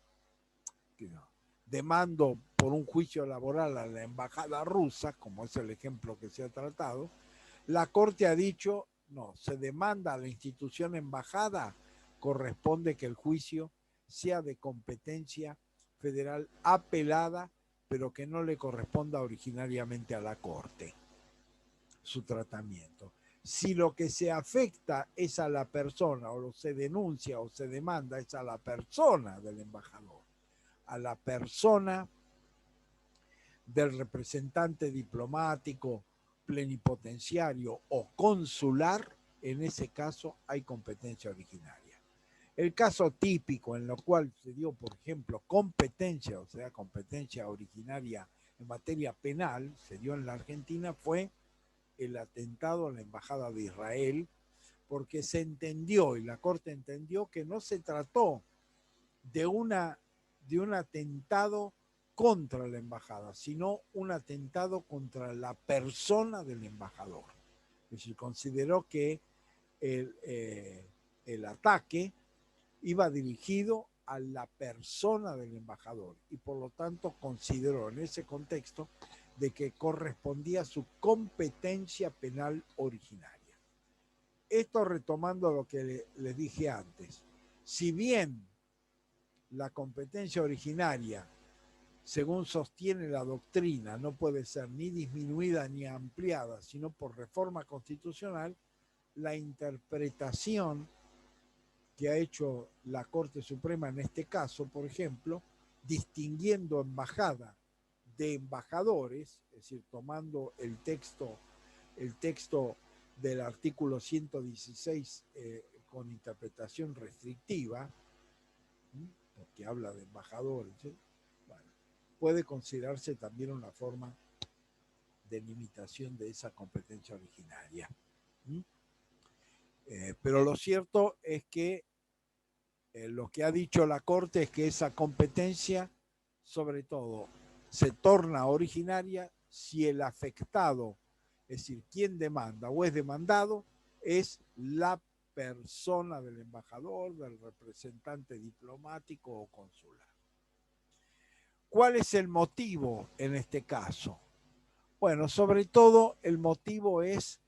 demando por un juicio laboral a la embajada rusa, como es el ejemplo que se ha tratado, la Corte ha dicho, no, se demanda a la institución embajada, corresponde que el juicio sea de competencia federal apelada, pero que no le corresponda originariamente a la Corte su tratamiento. Si lo que se afecta es a la persona, o se denuncia o se demanda es a la persona del embajador, a la persona del representante diplomático, plenipotenciario o consular, en ese caso hay competencia originaria. El caso típico en lo cual se dio, por ejemplo, competencia, o sea, competencia originaria en materia penal, se dio en la Argentina, fue el atentado a la Embajada de Israel, porque se entendió, y la Corte entendió, que no se trató de un atentado contra la embajada, sino un atentado contra la persona del embajador. Es decir, consideró que el ataque iba dirigido a la persona del embajador y por lo tanto consideró en ese contexto de que correspondía a su competencia penal originaria. Esto retomando lo que les dije antes. Si bien la competencia originaria, según sostiene la doctrina, no puede ser ni disminuida ni ampliada, sino por reforma constitucional, la interpretación que ha hecho la Corte Suprema en este caso, por ejemplo, distinguiendo embajada de embajadores, es decir, tomando el texto del artículo 116 con interpretación restrictiva, porque habla de embajadores, bueno, puede considerarse también una forma de limitación de esa competencia originaria. Pero lo cierto es que lo que ha dicho la Corte es que esa competencia, sobre todo, se torna originaria si el afectado, es decir, quien demanda o es demandado, es la persona del embajador, del representante diplomático o consular. ¿Cuál es el motivo en este caso? Bueno, sobre todo el motivo es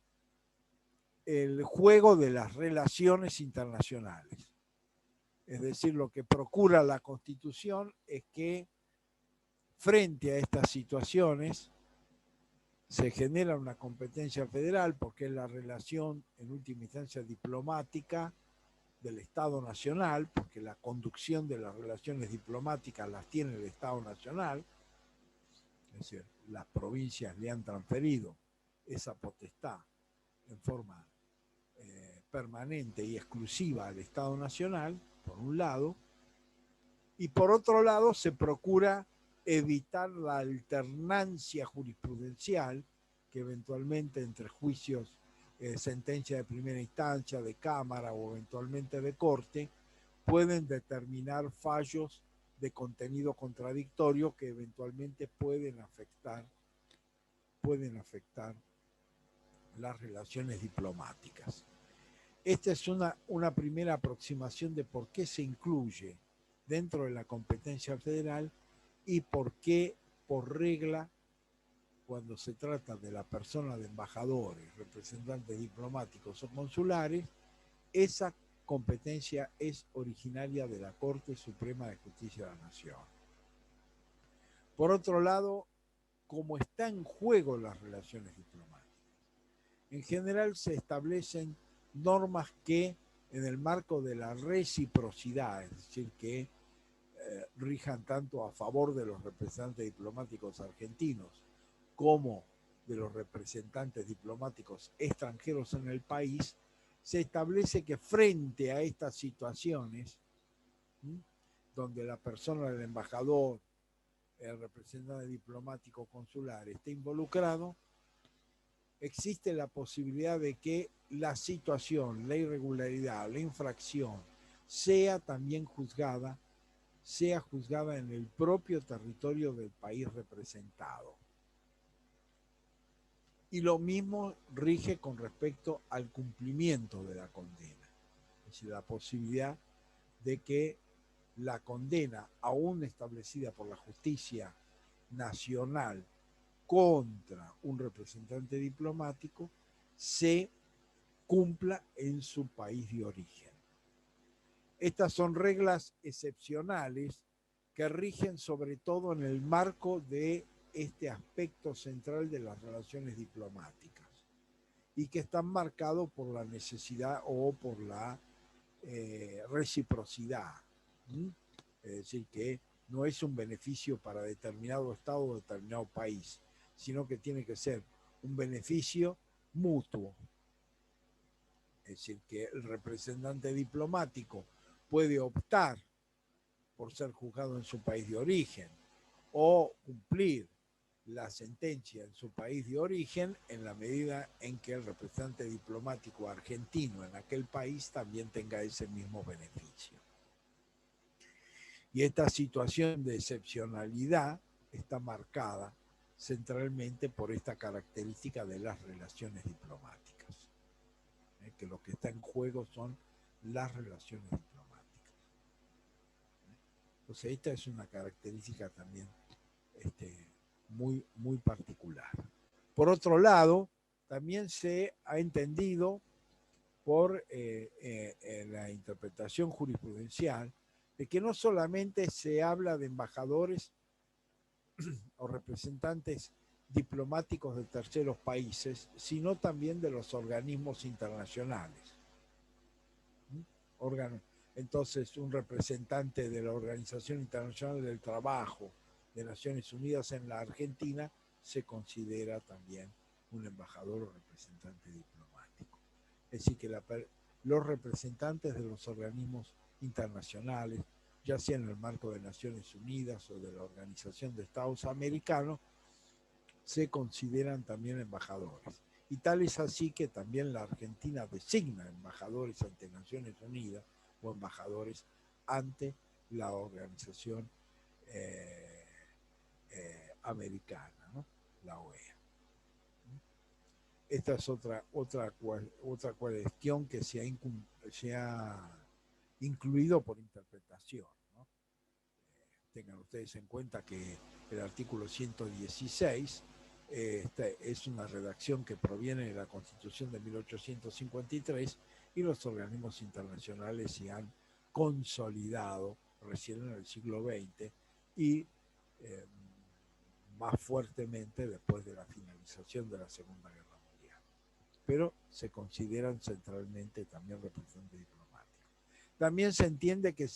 el juego de las relaciones internacionales. Es decir, lo que procura la Constitución es que frente a estas situaciones se genera una competencia federal porque es la relación en última instancia diplomática del Estado Nacional, porque la conducción de las relaciones diplomáticas las tiene el Estado Nacional, es decir, las provincias le han transferido esa potestad en forma permanente y exclusiva al Estado Nacional, por un lado, y por otro lado se procura evitar la alternancia jurisprudencial que eventualmente entre juicios, sentencia de primera instancia, de Cámara o eventualmente de Corte, pueden determinar fallos de contenido contradictorio que eventualmente pueden afectar las relaciones diplomáticas. Esta es una primera aproximación de por qué se incluye dentro de la competencia federal y por qué, por regla, cuando se trata de la persona de embajadores, representantes diplomáticos o consulares, esa competencia es originaria de la Corte Suprema de Justicia de la Nación. Por otro lado, como está en juego las relaciones diplomáticas, en general se establecen normas que en el marco de la reciprocidad, es decir, que rijan tanto a favor de los representantes diplomáticos argentinos como de los representantes diplomáticos extranjeros en el país, se establece que frente a estas situaciones, donde la persona del embajador, el representante diplomático consular esté involucrado, existe la posibilidad de que la situación, la irregularidad, la infracción sea también juzgada en el propio territorio del país representado. Y lo mismo rige con respecto al cumplimiento de la condena. Es decir, la posibilidad de que la condena, aún establecida por la justicia nacional contra un representante diplomático, se cumpla en su país de origen. Estas son reglas excepcionales que rigen sobre todo en el marco de este aspecto central de las relaciones diplomáticas y que están marcados por la necesidad o por la reciprocidad. Es decir, que no es un beneficio para determinado Estado o determinado país, sino que tiene que ser un beneficio mutuo. Es decir, que el representante diplomático puede optar por ser juzgado en su país de origen o cumplir la sentencia en su país de origen en la medida en que el representante diplomático argentino en aquel país también tenga ese mismo beneficio. Y esta situación de excepcionalidad está marcada centralmente por esta característica de las relaciones diplomáticas, que lo que está en juego son las relaciones diplomáticas. Entonces esta es una característica también muy particular. Por otro lado, también se ha entendido por la interpretación jurisprudencial de que no solamente se habla de embajadores o representantes diplomáticos de terceros países, sino también de los organismos internacionales. Entonces, un representante de la Organización Internacional del Trabajo de Naciones Unidas en la Argentina se considera también un embajador o representante diplomático. Es decir, que los representantes de los organismos internacionales, ya sea en el marco de Naciones Unidas o de la Organización de Estados Americanos, se consideran también embajadores. Y tal es así que también la Argentina designa embajadores ante Naciones Unidas o embajadores ante la Organización Americana, ¿no? La OEA. Esta es otra cuestión que se ha incluido por interpretación, ¿no? Tengan ustedes en cuenta que el artículo 116 es una redacción que proviene de la Constitución de 1853 y los organismos internacionales se han consolidado recién en el siglo XX y más fuertemente después de la finalización de la Segunda Guerra Mundial. Pero se consideran centralmente también representantes diplomáticos. También se entiende que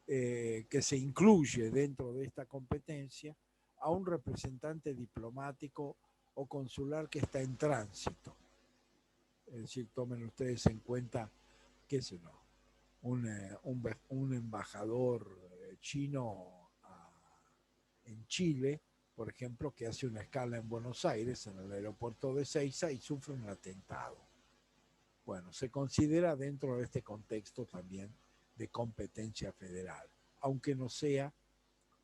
que se incluye dentro de esta competencia a un representante diplomático o consular que está en tránsito. Es decir, tomen ustedes en cuenta, qué sé yo, un embajador chino en Chile, por ejemplo, que hace una escala en Buenos Aires, en el aeropuerto de Ezeiza, y sufre un atentado. Bueno, se considera dentro de este contexto también de competencia federal, aunque no sea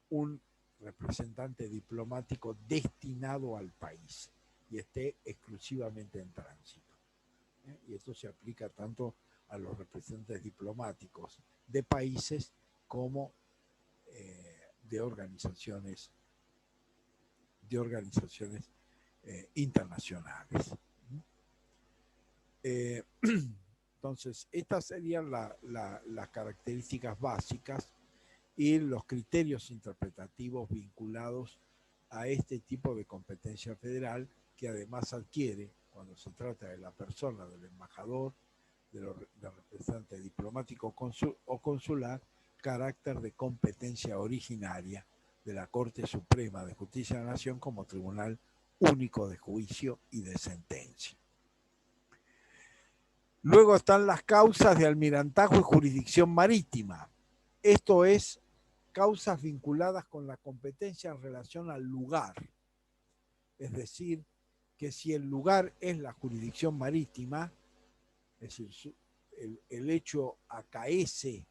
un representante diplomático destinado al país y esté exclusivamente en tránsito. Y esto se aplica tanto a los representantes diplomáticos de países como de organizaciones internacionales. Entonces, estas serían las características básicas y los criterios interpretativos vinculados a este tipo de competencia federal, que además adquiere, cuando se trata de la persona del embajador, del representante diplomático o consular, carácter de competencia originaria de la Corte Suprema de Justicia de la Nación como tribunal único de juicio y de sentencia. Luego están las causas de almirantazgo y jurisdicción marítima. Esto es causas vinculadas con la competencia en relación al lugar. Es decir, que si el lugar es la jurisdicción marítima, es decir, el hecho acaece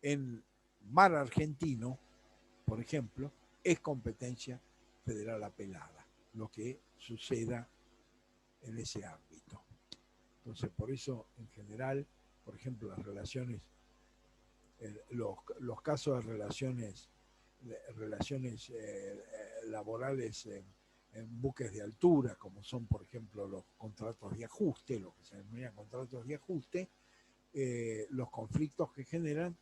en mar argentino, por ejemplo, es competencia federal apelada, lo que suceda en ese ámbito. Entonces, por eso, en general, por ejemplo, las relaciones, los casos de relaciones laborales en buques de altura, como son, por ejemplo, los contratos de ajuste, lo que se denominan contratos de ajuste, los conflictos que generan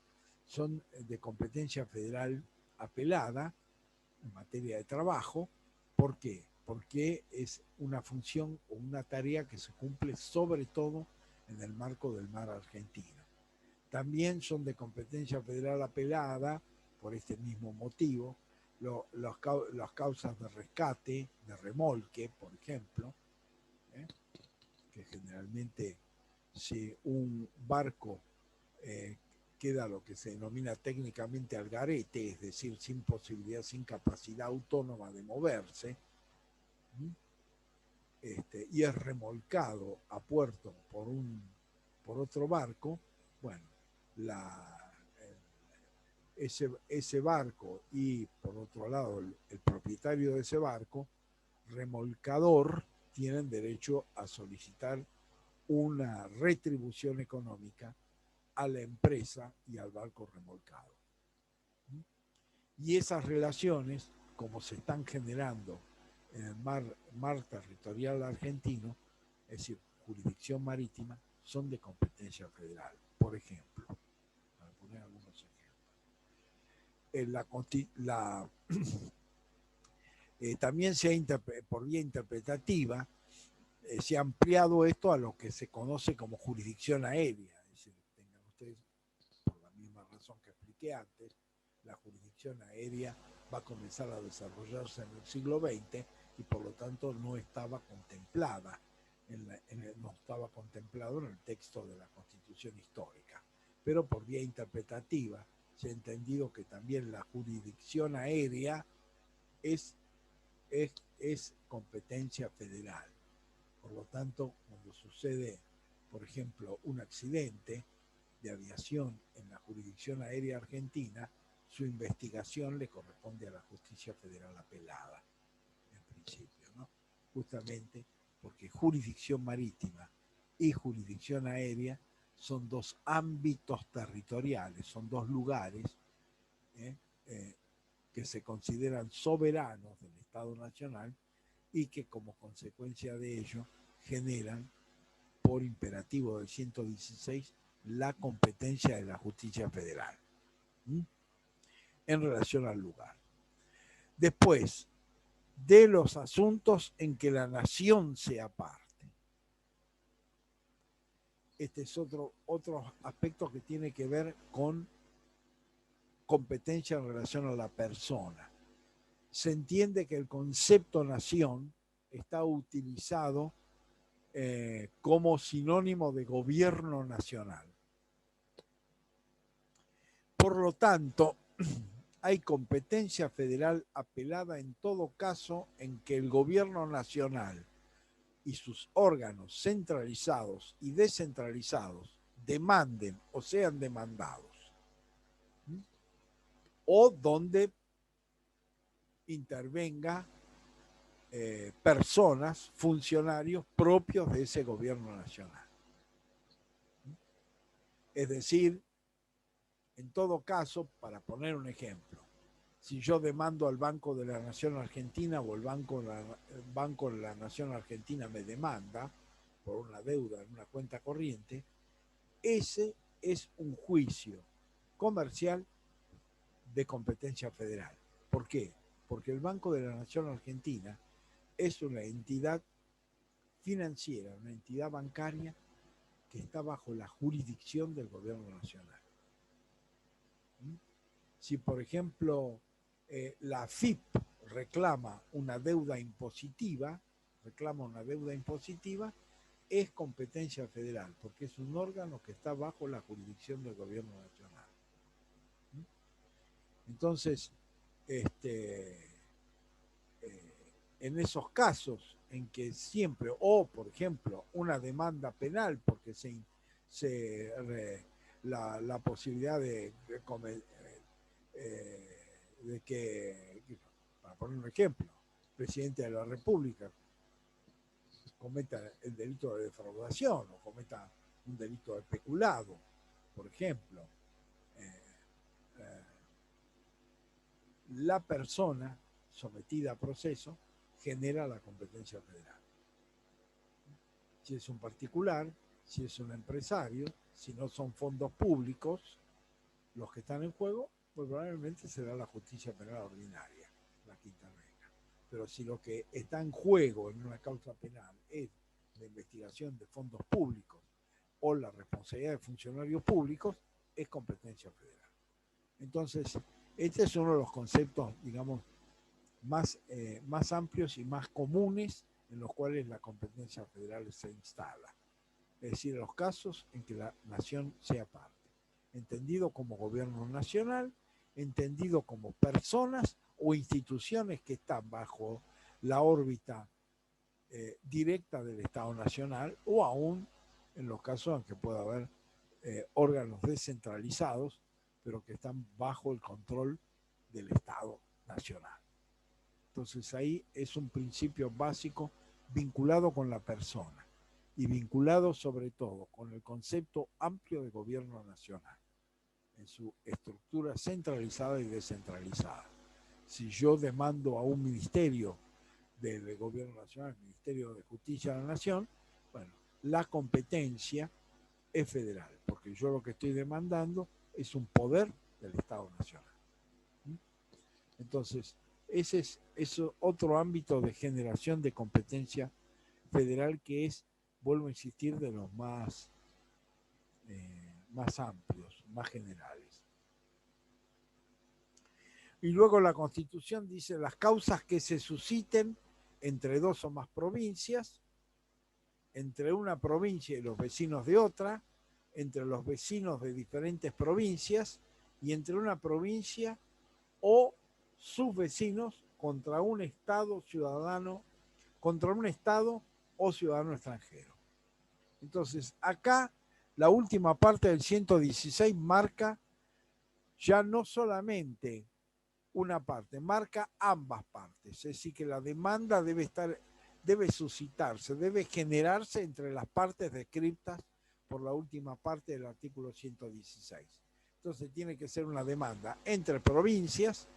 son de competencia federal apelada en materia de trabajo. ¿Por qué? Porque es una función o una tarea que se cumple sobre todo en el marco del mar argentino. También son de competencia federal apelada, por este mismo motivo, las causas de rescate, de remolque, por ejemplo, que generalmente si un barco queda lo que se denomina técnicamente al garete, es decir, sin posibilidad, sin capacidad autónoma de moverse, y es remolcado a puerto por otro barco, bueno, ese barco y por otro lado el propietario de ese barco, remolcador, tienen derecho a solicitar una retribución económica a la empresa y al barco remolcado. Y esas relaciones, como se están generando en el mar territorial argentino, es decir, jurisdicción marítima, son de competencia federal. Por ejemplo, para poner algunos ejemplos, también por vía interpretativa se ha ampliado esto a lo que se conoce como jurisdicción aérea. Es decir, tengan ustedes, por la misma razón que expliqué antes, la jurisdicción aérea va a comenzar a desarrollarse en el siglo XX y por lo tanto no estaba contemplada no estaba contemplado en el texto de la Constitución histórica. Pero por vía interpretativa se ha entendido que también la jurisdicción aérea es competencia federal. Por lo tanto, cuando sucede, por ejemplo, un accidente de aviación en la jurisdicción aérea argentina, su investigación le corresponde a la justicia federal apelada, en principio, ¿no? Justamente porque jurisdicción marítima y jurisdicción aérea son dos ámbitos territoriales, son dos lugares que se consideran soberanos del Estado Nacional y que como consecuencia de ello generan, por imperativo del 116, la competencia de la justicia federal en relación al lugar. Después, de los asuntos en que la nación sea parte. Este es otro aspecto que tiene que ver con competencia en relación a la persona. Se entiende que el concepto nación está utilizado como sinónimo de gobierno nacional. Por lo tanto, hay competencia federal apelada en todo caso en que el gobierno nacional y sus órganos centralizados y descentralizados demanden o sean demandados, o donde intervenga personas, funcionarios propios de ese gobierno nacional. Es decir, en todo caso, para poner un ejemplo, si yo demando al Banco de la Nación Argentina o el Banco de la Nación Argentina me demanda por una deuda en una cuenta corriente, ese es un juicio comercial de competencia federal. ¿Por qué? Porque el Banco de la Nación Argentina es una entidad financiera, una entidad bancaria que está bajo la jurisdicción del gobierno nacional. Si, por ejemplo, la AFIP reclama una deuda impositiva, es competencia federal, porque es un órgano que está bajo la jurisdicción del gobierno nacional. Entonces, en esos casos en que siempre, o por ejemplo, una demanda penal, porque la posibilidad de que, para poner un ejemplo, el presidente de la República cometa el delito de defraudación o cometa un delito de peculado, por ejemplo, la persona sometida a proceso genera la competencia federal. Si es un particular, si es un empresario, si no son fondos públicos los que están en juego, pues probablemente será la justicia penal ordinaria la que intervenga. Pero si lo que está en juego en una causa penal es la investigación de fondos públicos o la responsabilidad de funcionarios públicos, es competencia federal. Entonces, este es uno de los conceptos, digamos, más amplios y más comunes en los cuales la competencia federal se instala. Es decir, los casos en que la nación sea parte. entendido como gobierno nacional, entendido como personas o instituciones que están bajo la órbita directa del Estado Nacional, o aún en los casos en que pueda haber órganos descentralizados, pero que están bajo el control del Estado Nacional. Entonces ahí es un principio básico vinculado con la persona y vinculado sobre todo con el concepto amplio de gobierno nacional en su estructura centralizada y descentralizada. Si yo demando a un ministerio del gobierno nacional, el Ministerio de Justicia de la Nación, bueno, la competencia es federal, porque yo lo que estoy demandando es un poder del Estado Nacional. Entonces, ese es otro ámbito de generación de competencia federal que es, vuelvo a insistir, de los más amplios, más generales. Y luego la Constitución dice las causas que se susciten entre dos o más provincias, entre una provincia y los vecinos de otra, entre los vecinos de diferentes provincias y entre una provincia o sus vecinos contra un Estado ciudadano, contra un Estado o ciudadano extranjero. Entonces, acá la última parte del 116 marca ya no solamente una parte, marca ambas partes, es decir, que la demanda debe suscitarse, debe generarse entre las partes descritas por la última parte del artículo 116. Entonces tiene que ser una demanda entre provincias,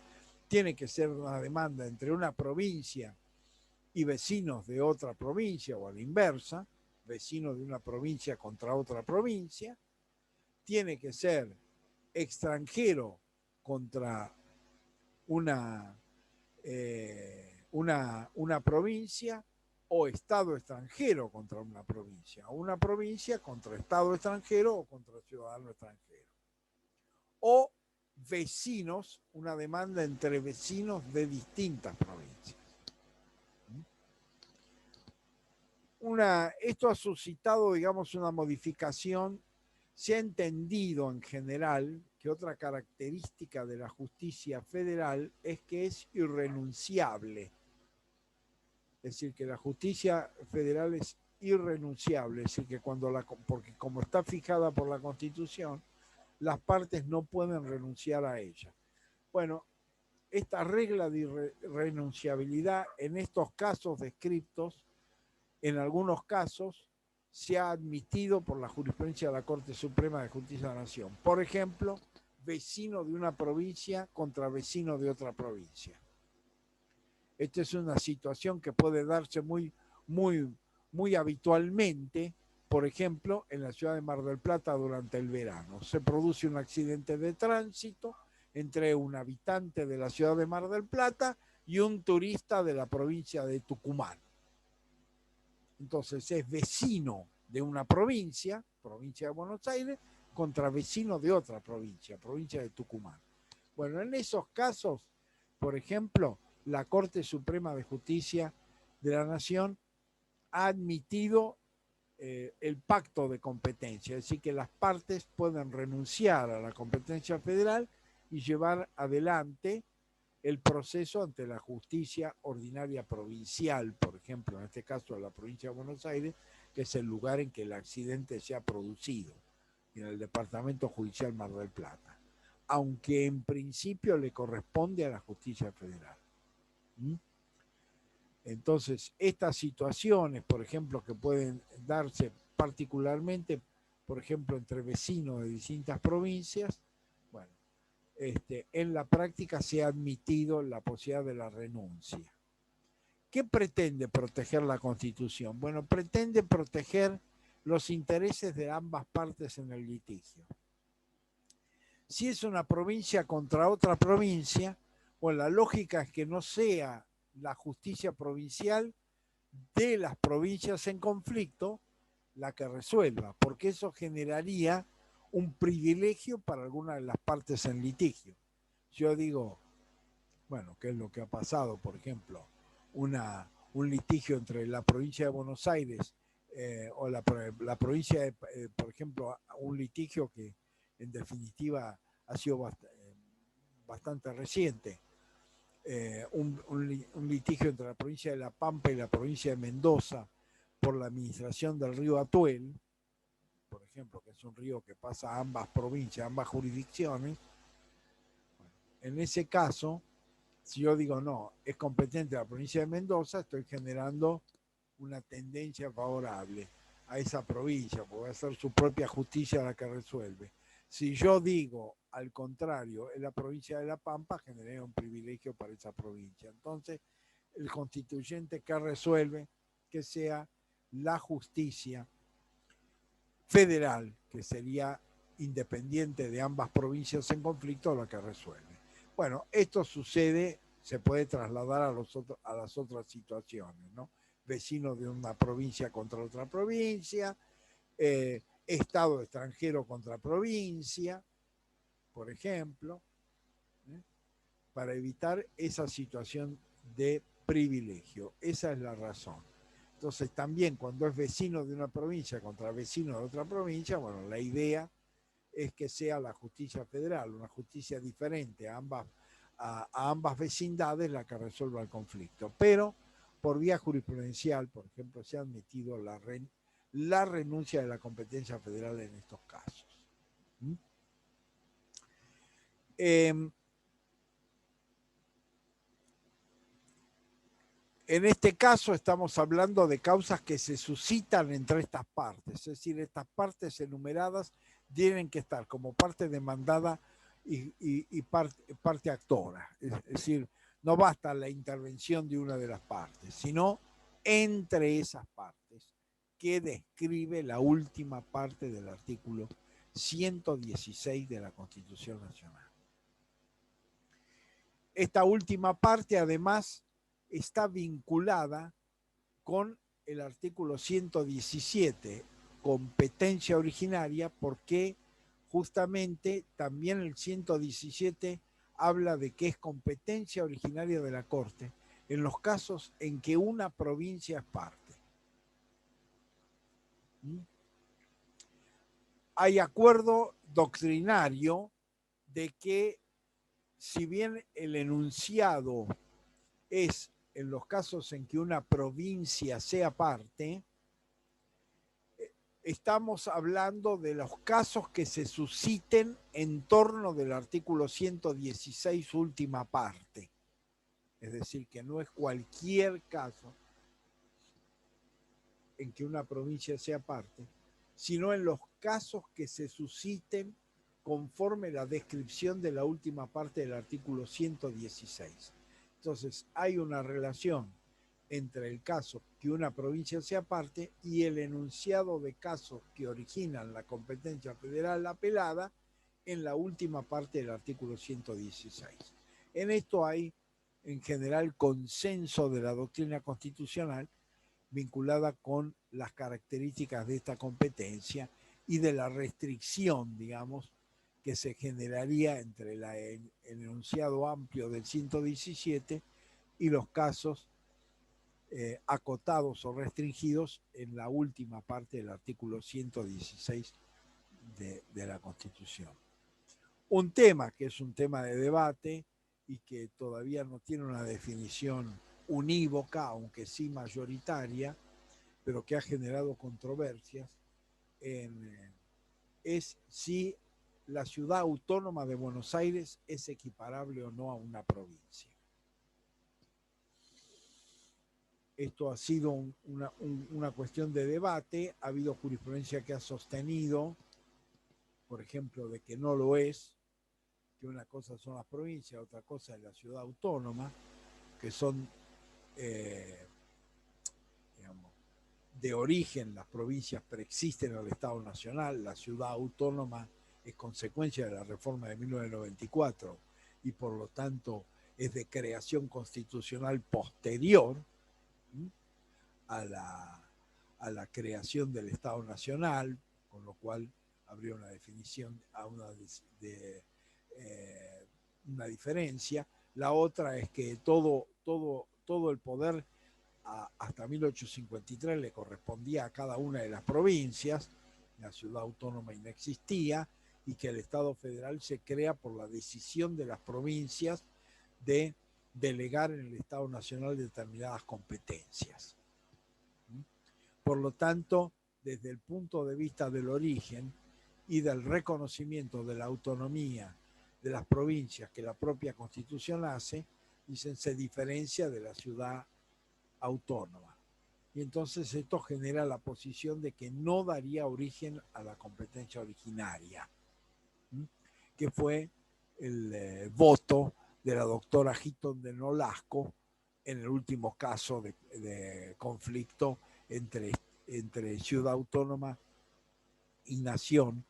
tiene que ser una demanda entre una provincia y vecinos de otra provincia, o a la inversa, vecinos de una provincia contra otra provincia, tiene que ser extranjero contra una provincia, o Estado extranjero contra una provincia contra Estado extranjero o contra ciudadano extranjero, o vecinos, una demanda entre vecinos de distintas provincias. Esto ha suscitado, digamos, una modificación. Se ha entendido en general que otra característica de la justicia federal es que es irrenunciable. Es decir, que la justicia federal es irrenunciable, es decir, que porque como está fijada por la Constitución, las partes no pueden renunciar a ella. Bueno, esta regla de irrenunciabilidad en estos casos descritos, en algunos casos, se ha admitido por la jurisprudencia de la Corte Suprema de Justicia de la Nación. Por ejemplo, vecino de una provincia contra vecino de otra provincia. Esta es una situación que puede darse muy habitualmente, por ejemplo, en la ciudad de Mar del Plata durante el verano. Se produce un accidente de tránsito entre un habitante de la ciudad de Mar del Plata y un turista de la provincia de Tucumán. Entonces es vecino de una provincia, provincia de Buenos Aires, contra vecino de otra provincia, provincia de Tucumán. Bueno, en esos casos, por ejemplo, la Corte Suprema de Justicia de la Nación ha admitido el pacto de competencia, es decir, que las partes pueden renunciar a la competencia federal y llevar adelante el proceso ante la justicia ordinaria provincial, por ejemplo, en este caso de la provincia de Buenos Aires, que es el lugar en que el accidente se ha producido, en el Departamento Judicial Mar del Plata, aunque en principio le corresponde a la justicia federal. Entonces, estas situaciones, por ejemplo, que pueden darse particularmente, por ejemplo, entre vecinos de distintas provincias, bueno, en la práctica se ha admitido la posibilidad de la renuncia. ¿Qué pretende proteger la Constitución? Bueno, pretende proteger los intereses de ambas partes en el litigio. Si es una provincia contra otra provincia, bueno, la lógica es que no sea la justicia provincial de las provincias en conflicto la que resuelva, porque eso generaría un privilegio para alguna de las partes en litigio. Yo digo, bueno, ¿qué es lo que ha pasado? Por ejemplo, un litigio entre la provincia de Buenos Aires o la provincia de, por ejemplo, un litigio que en definitiva ha sido bastante reciente. Un litigio entre la provincia de La Pampa y la provincia de Mendoza por la administración del río Atuel, por ejemplo, que es un río que pasa a ambas provincias, a ambas jurisdicciones. En ese caso, si yo digo no, es competente la provincia de Mendoza, estoy generando una tendencia favorable a esa provincia, porque va a ser su propia justicia la que resuelve. Si yo digo al contrario, en la provincia de La Pampa, generé un privilegio para esa provincia. Entonces, el constituyente que resuelve que sea la justicia federal, que sería independiente de ambas provincias en conflicto, la que resuelve. Bueno, esto sucede, se puede trasladar a las otras situaciones, ¿no? Vecinos de una provincia contra otra provincia, Estado extranjero contra provincia, por ejemplo, para evitar esa situación de privilegio. Esa es la razón. Entonces también cuando es vecino de una provincia contra vecino de otra provincia, bueno, la idea es que sea la justicia federal, una justicia diferente a ambas vecindades la que resuelva el conflicto. Pero por vía jurisprudencial, por ejemplo, se ha admitido la renuncia de la competencia federal en estos casos. En este caso estamos hablando de causas que se suscitan entre estas partes, es decir, estas partes enumeradas tienen que estar como parte demandada y parte actora, es decir, no basta la intervención de una de las partes, sino entre esas partes, que describe la última parte del artículo 116 de la Constitución Nacional. Esta última parte, además, está vinculada con el artículo 117, competencia originaria, porque justamente también el 117 habla de que es competencia originaria de la Corte en los casos en que una provincia es parte. Hay acuerdo doctrinario de que si bien el enunciado es en los casos en que una provincia sea parte, estamos hablando de los casos que se susciten en torno del artículo 116, última parte. Es decir, que no es cualquier caso en que una provincia sea parte, sino en los casos que se susciten conforme la descripción de la última parte del artículo 116. Entonces, hay una relación entre el caso que una provincia sea parte y el enunciado de casos que originan la competencia federal apelada en la última parte del artículo 116. En esto hay, en general, consenso de la doctrina constitucional vinculada con las características de esta competencia y de la restricción, digamos, que se generaría entre el enunciado amplio del 117 y los casos acotados o restringidos en la última parte del artículo 116 de la Constitución. Un tema que es un tema de debate y que todavía no tiene una definición unívoca, aunque sí mayoritaria, pero que ha generado controversias, es si la ciudad autónoma de Buenos Aires es equiparable o no a una provincia. Esto ha sido una cuestión de debate, ha habido jurisprudencia que ha sostenido, por ejemplo, de que no lo es, que una cosa son las provincias, otra cosa es la ciudad autónoma, que son, digamos, de origen, las provincias preexisten al Estado Nacional, la ciudad autónoma es consecuencia de la reforma de 1994 y por lo tanto es de creación constitucional posterior a la creación del Estado Nacional, con lo cual habría una definición, una diferencia. La otra es que todo el poder hasta 1853 le correspondía a cada una de las provincias, la ciudad autónoma inexistía, y que el Estado federal se crea por la decisión de las provincias de delegar en el Estado Nacional determinadas competencias. Por lo tanto, desde el punto de vista del origen y del reconocimiento de la autonomía de las provincias que la propia Constitución hace, dicen, se diferencia de la ciudad autónoma. Y entonces esto genera la posición de que no daría origen a la competencia originaria, que fue el voto de la doctora Hitton de Nolasco en el último caso de conflicto entre ciudad autónoma y nación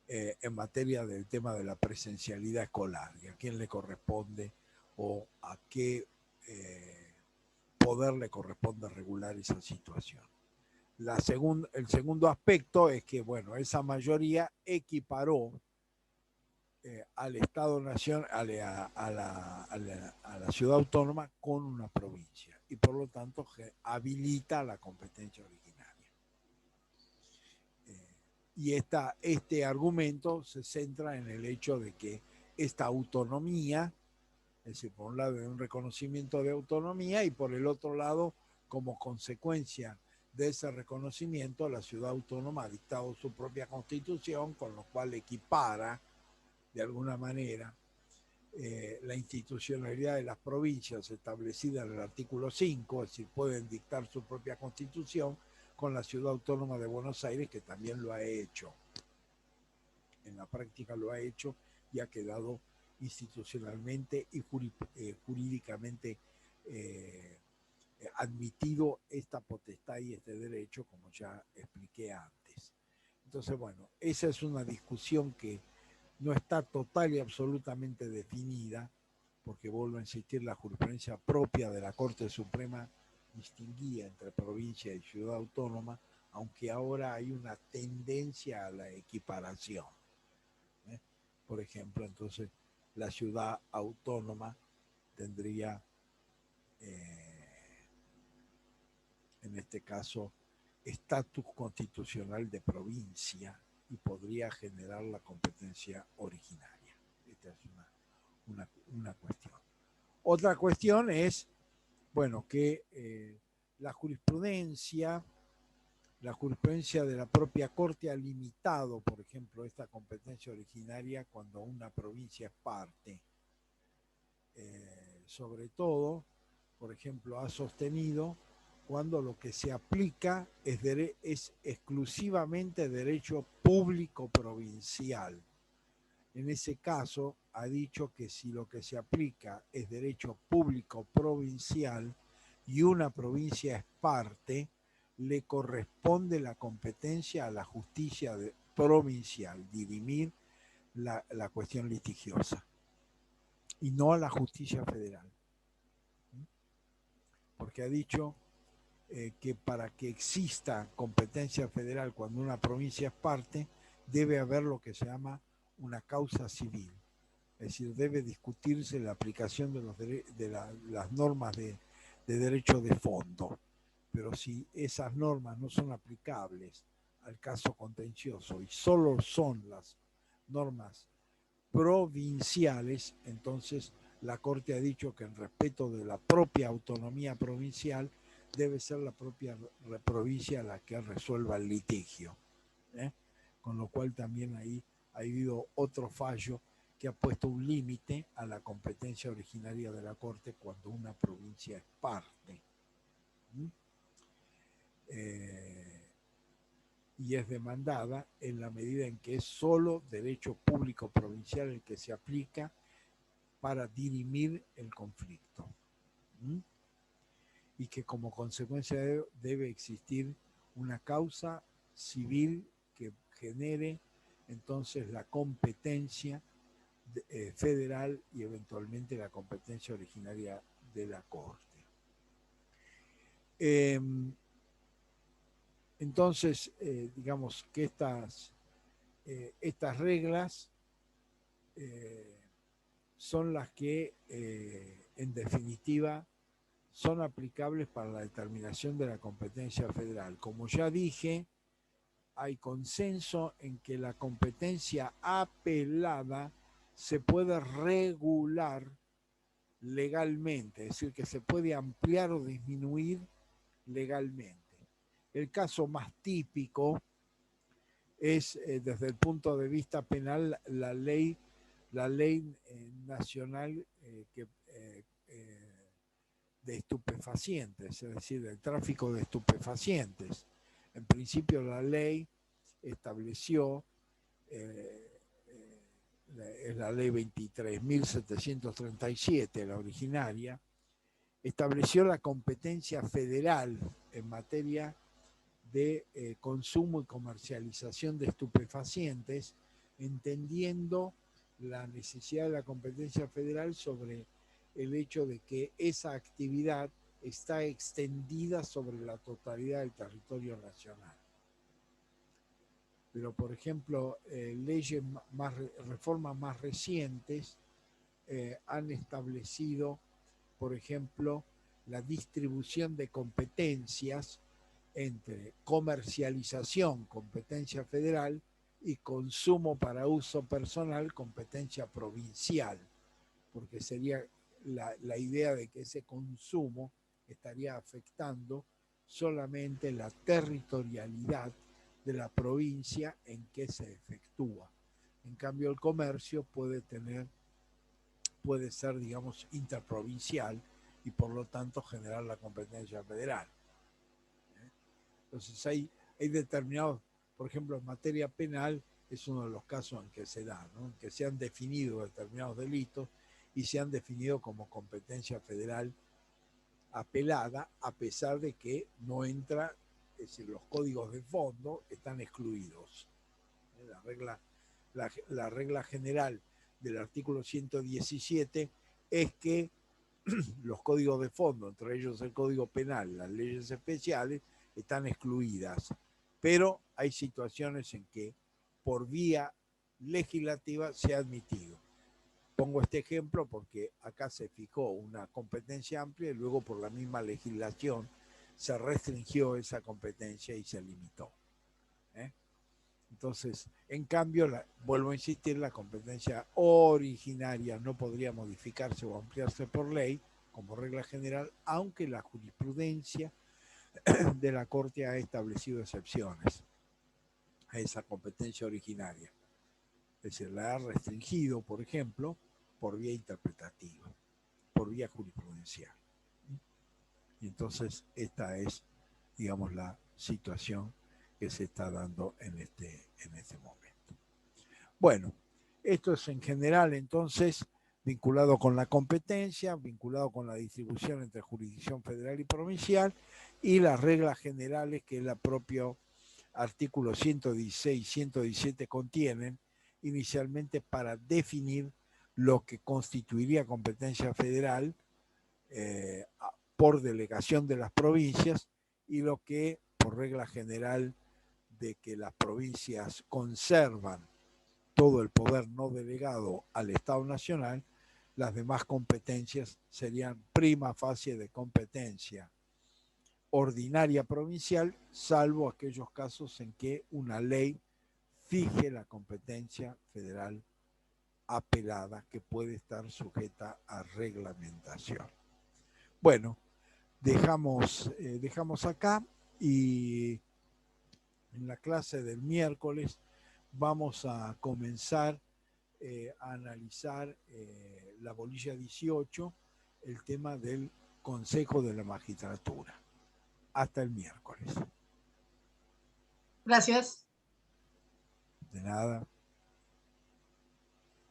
en materia del tema de la presencialidad escolar y a quién le corresponde o a qué poder le corresponde regular esa situación. El segundo aspecto es que, bueno, esa mayoría equiparó al Estado-Nación, a la ciudad autónoma con una provincia y por lo tanto habilita la competencia originaria. Y este argumento se centra en el hecho de que esta autonomía, es decir, por un lado un reconocimiento de autonomía y por el otro lado, como consecuencia de ese reconocimiento, la ciudad autónoma ha dictado su propia constitución, con lo cual equipara de alguna manera la institucionalidad de las provincias establecida en el artículo 5, es decir, pueden dictar su propia constitución con la ciudad autónoma de Buenos Aires, que también lo ha hecho. En la práctica lo ha hecho y ha quedado institucionalmente y jurídicamente admitido esta potestad y este derecho, como ya expliqué antes. Entonces, bueno, esa es una discusión que no está total y absolutamente definida, porque vuelvo a insistir, la jurisprudencia propia de la Corte Suprema distinguía entre provincia y ciudad autónoma, aunque ahora hay una tendencia a la equiparación. Por ejemplo, entonces la ciudad autónoma tendría, en este caso, estatus constitucional de provincia y podría generar la competencia originaria. Esta es una cuestión. Otra cuestión es, bueno, que la jurisprudencia de la propia Corte ha limitado, por ejemplo, esta competencia originaria cuando una provincia es parte. Sobre todo, por ejemplo, ha sostenido cuando lo que se aplica es exclusivamente derecho público provincial. En ese caso, ha dicho que si lo que se aplica es derecho público provincial y una provincia es parte, le corresponde la competencia a la justicia provincial, dirimir la cuestión litigiosa, y no a la justicia federal. Porque ha dicho que para que exista competencia federal cuando una provincia es parte, debe haber lo que se llama una causa civil. Es decir, debe discutirse la aplicación de las normas de derecho de fondo. Pero si esas normas no son aplicables al caso contencioso y solo son las normas provinciales, entonces la Corte ha dicho que en respeto de la propia autonomía provincial debe ser la propia provincia la que resuelva el litigio. Con lo cual también ahí ha habido otro fallo que ha puesto un límite a la competencia originaria de la Corte cuando una provincia es parte. Y es demandada en la medida en que es solo derecho público provincial el que se aplica para dirimir el conflicto. Y que como consecuencia debe existir una causa civil que genere entonces la competencia federal y eventualmente la competencia originaria de la Corte. Entonces, digamos que estas reglas son las que, en definitiva, son aplicables para la determinación de la competencia federal. Como ya dije, hay consenso en que la competencia apelada se puede regular legalmente, es decir, que se puede ampliar o disminuir legalmente. El caso más típico es, desde el punto de vista penal, la ley nacional de estupefacientes, es decir, del tráfico de estupefacientes. En principio la ley estableció, es la ley 23.737, la originaria, estableció la competencia federal en materia de consumo y comercialización de estupefacientes, entendiendo la necesidad de la competencia federal sobre el hecho de que esa actividad está extendida sobre la totalidad del territorio nacional. Pero, por ejemplo, reformas más recientes han establecido, por ejemplo, la distribución de competencias entre comercialización, competencia federal, y consumo para uso personal, competencia provincial, porque sería la idea de que ese consumo estaría afectando solamente la territorialidad de la provincia en que se efectúa. En cambio, el comercio puede ser, digamos, interprovincial y por lo tanto generar la competencia federal. Entonces hay determinados, por ejemplo, en materia penal es uno de los casos en que se da, ¿no? En que se han definido determinados delitos y se han definido como competencia federal apelada, a pesar de que no entra, es decir, los códigos de fondo están excluidos. La regla general del artículo 117 es que los códigos de fondo, entre ellos el Código Penal, las leyes especiales, están excluidas. Pero hay situaciones en que por vía legislativa se ha admitido. Pongo este ejemplo porque acá se fijó una competencia amplia y luego por la misma legislación se restringió esa competencia y se limitó. Entonces, en cambio, vuelvo a insistir, la competencia originaria no podría modificarse o ampliarse por ley como regla general, aunque la jurisprudencia de la Corte ha establecido excepciones a esa competencia originaria. Es decir, la ha restringido, por ejemplo, por vía interpretativa, por vía jurisprudencial. Y entonces esta es, digamos, la situación que se está dando en este momento. Bueno, esto es en general entonces vinculado con la competencia, vinculado con la distribución entre jurisdicción federal y provincial y las reglas generales que el propio artículo 116 y 117 contienen, inicialmente para definir lo que constituiría competencia federal por delegación de las provincias y lo que, por regla general, de que las provincias conservan todo el poder no delegado al Estado Nacional, las demás competencias serían prima facie de competencia ordinaria provincial, salvo aquellos casos en que una ley fije la competencia federal apelada que puede estar sujeta a reglamentación. Bueno, dejamos acá y en la clase del miércoles vamos a comenzar a analizar la bolilla 18, el tema del Consejo de la Magistratura. Hasta el miércoles. Gracias. De nada.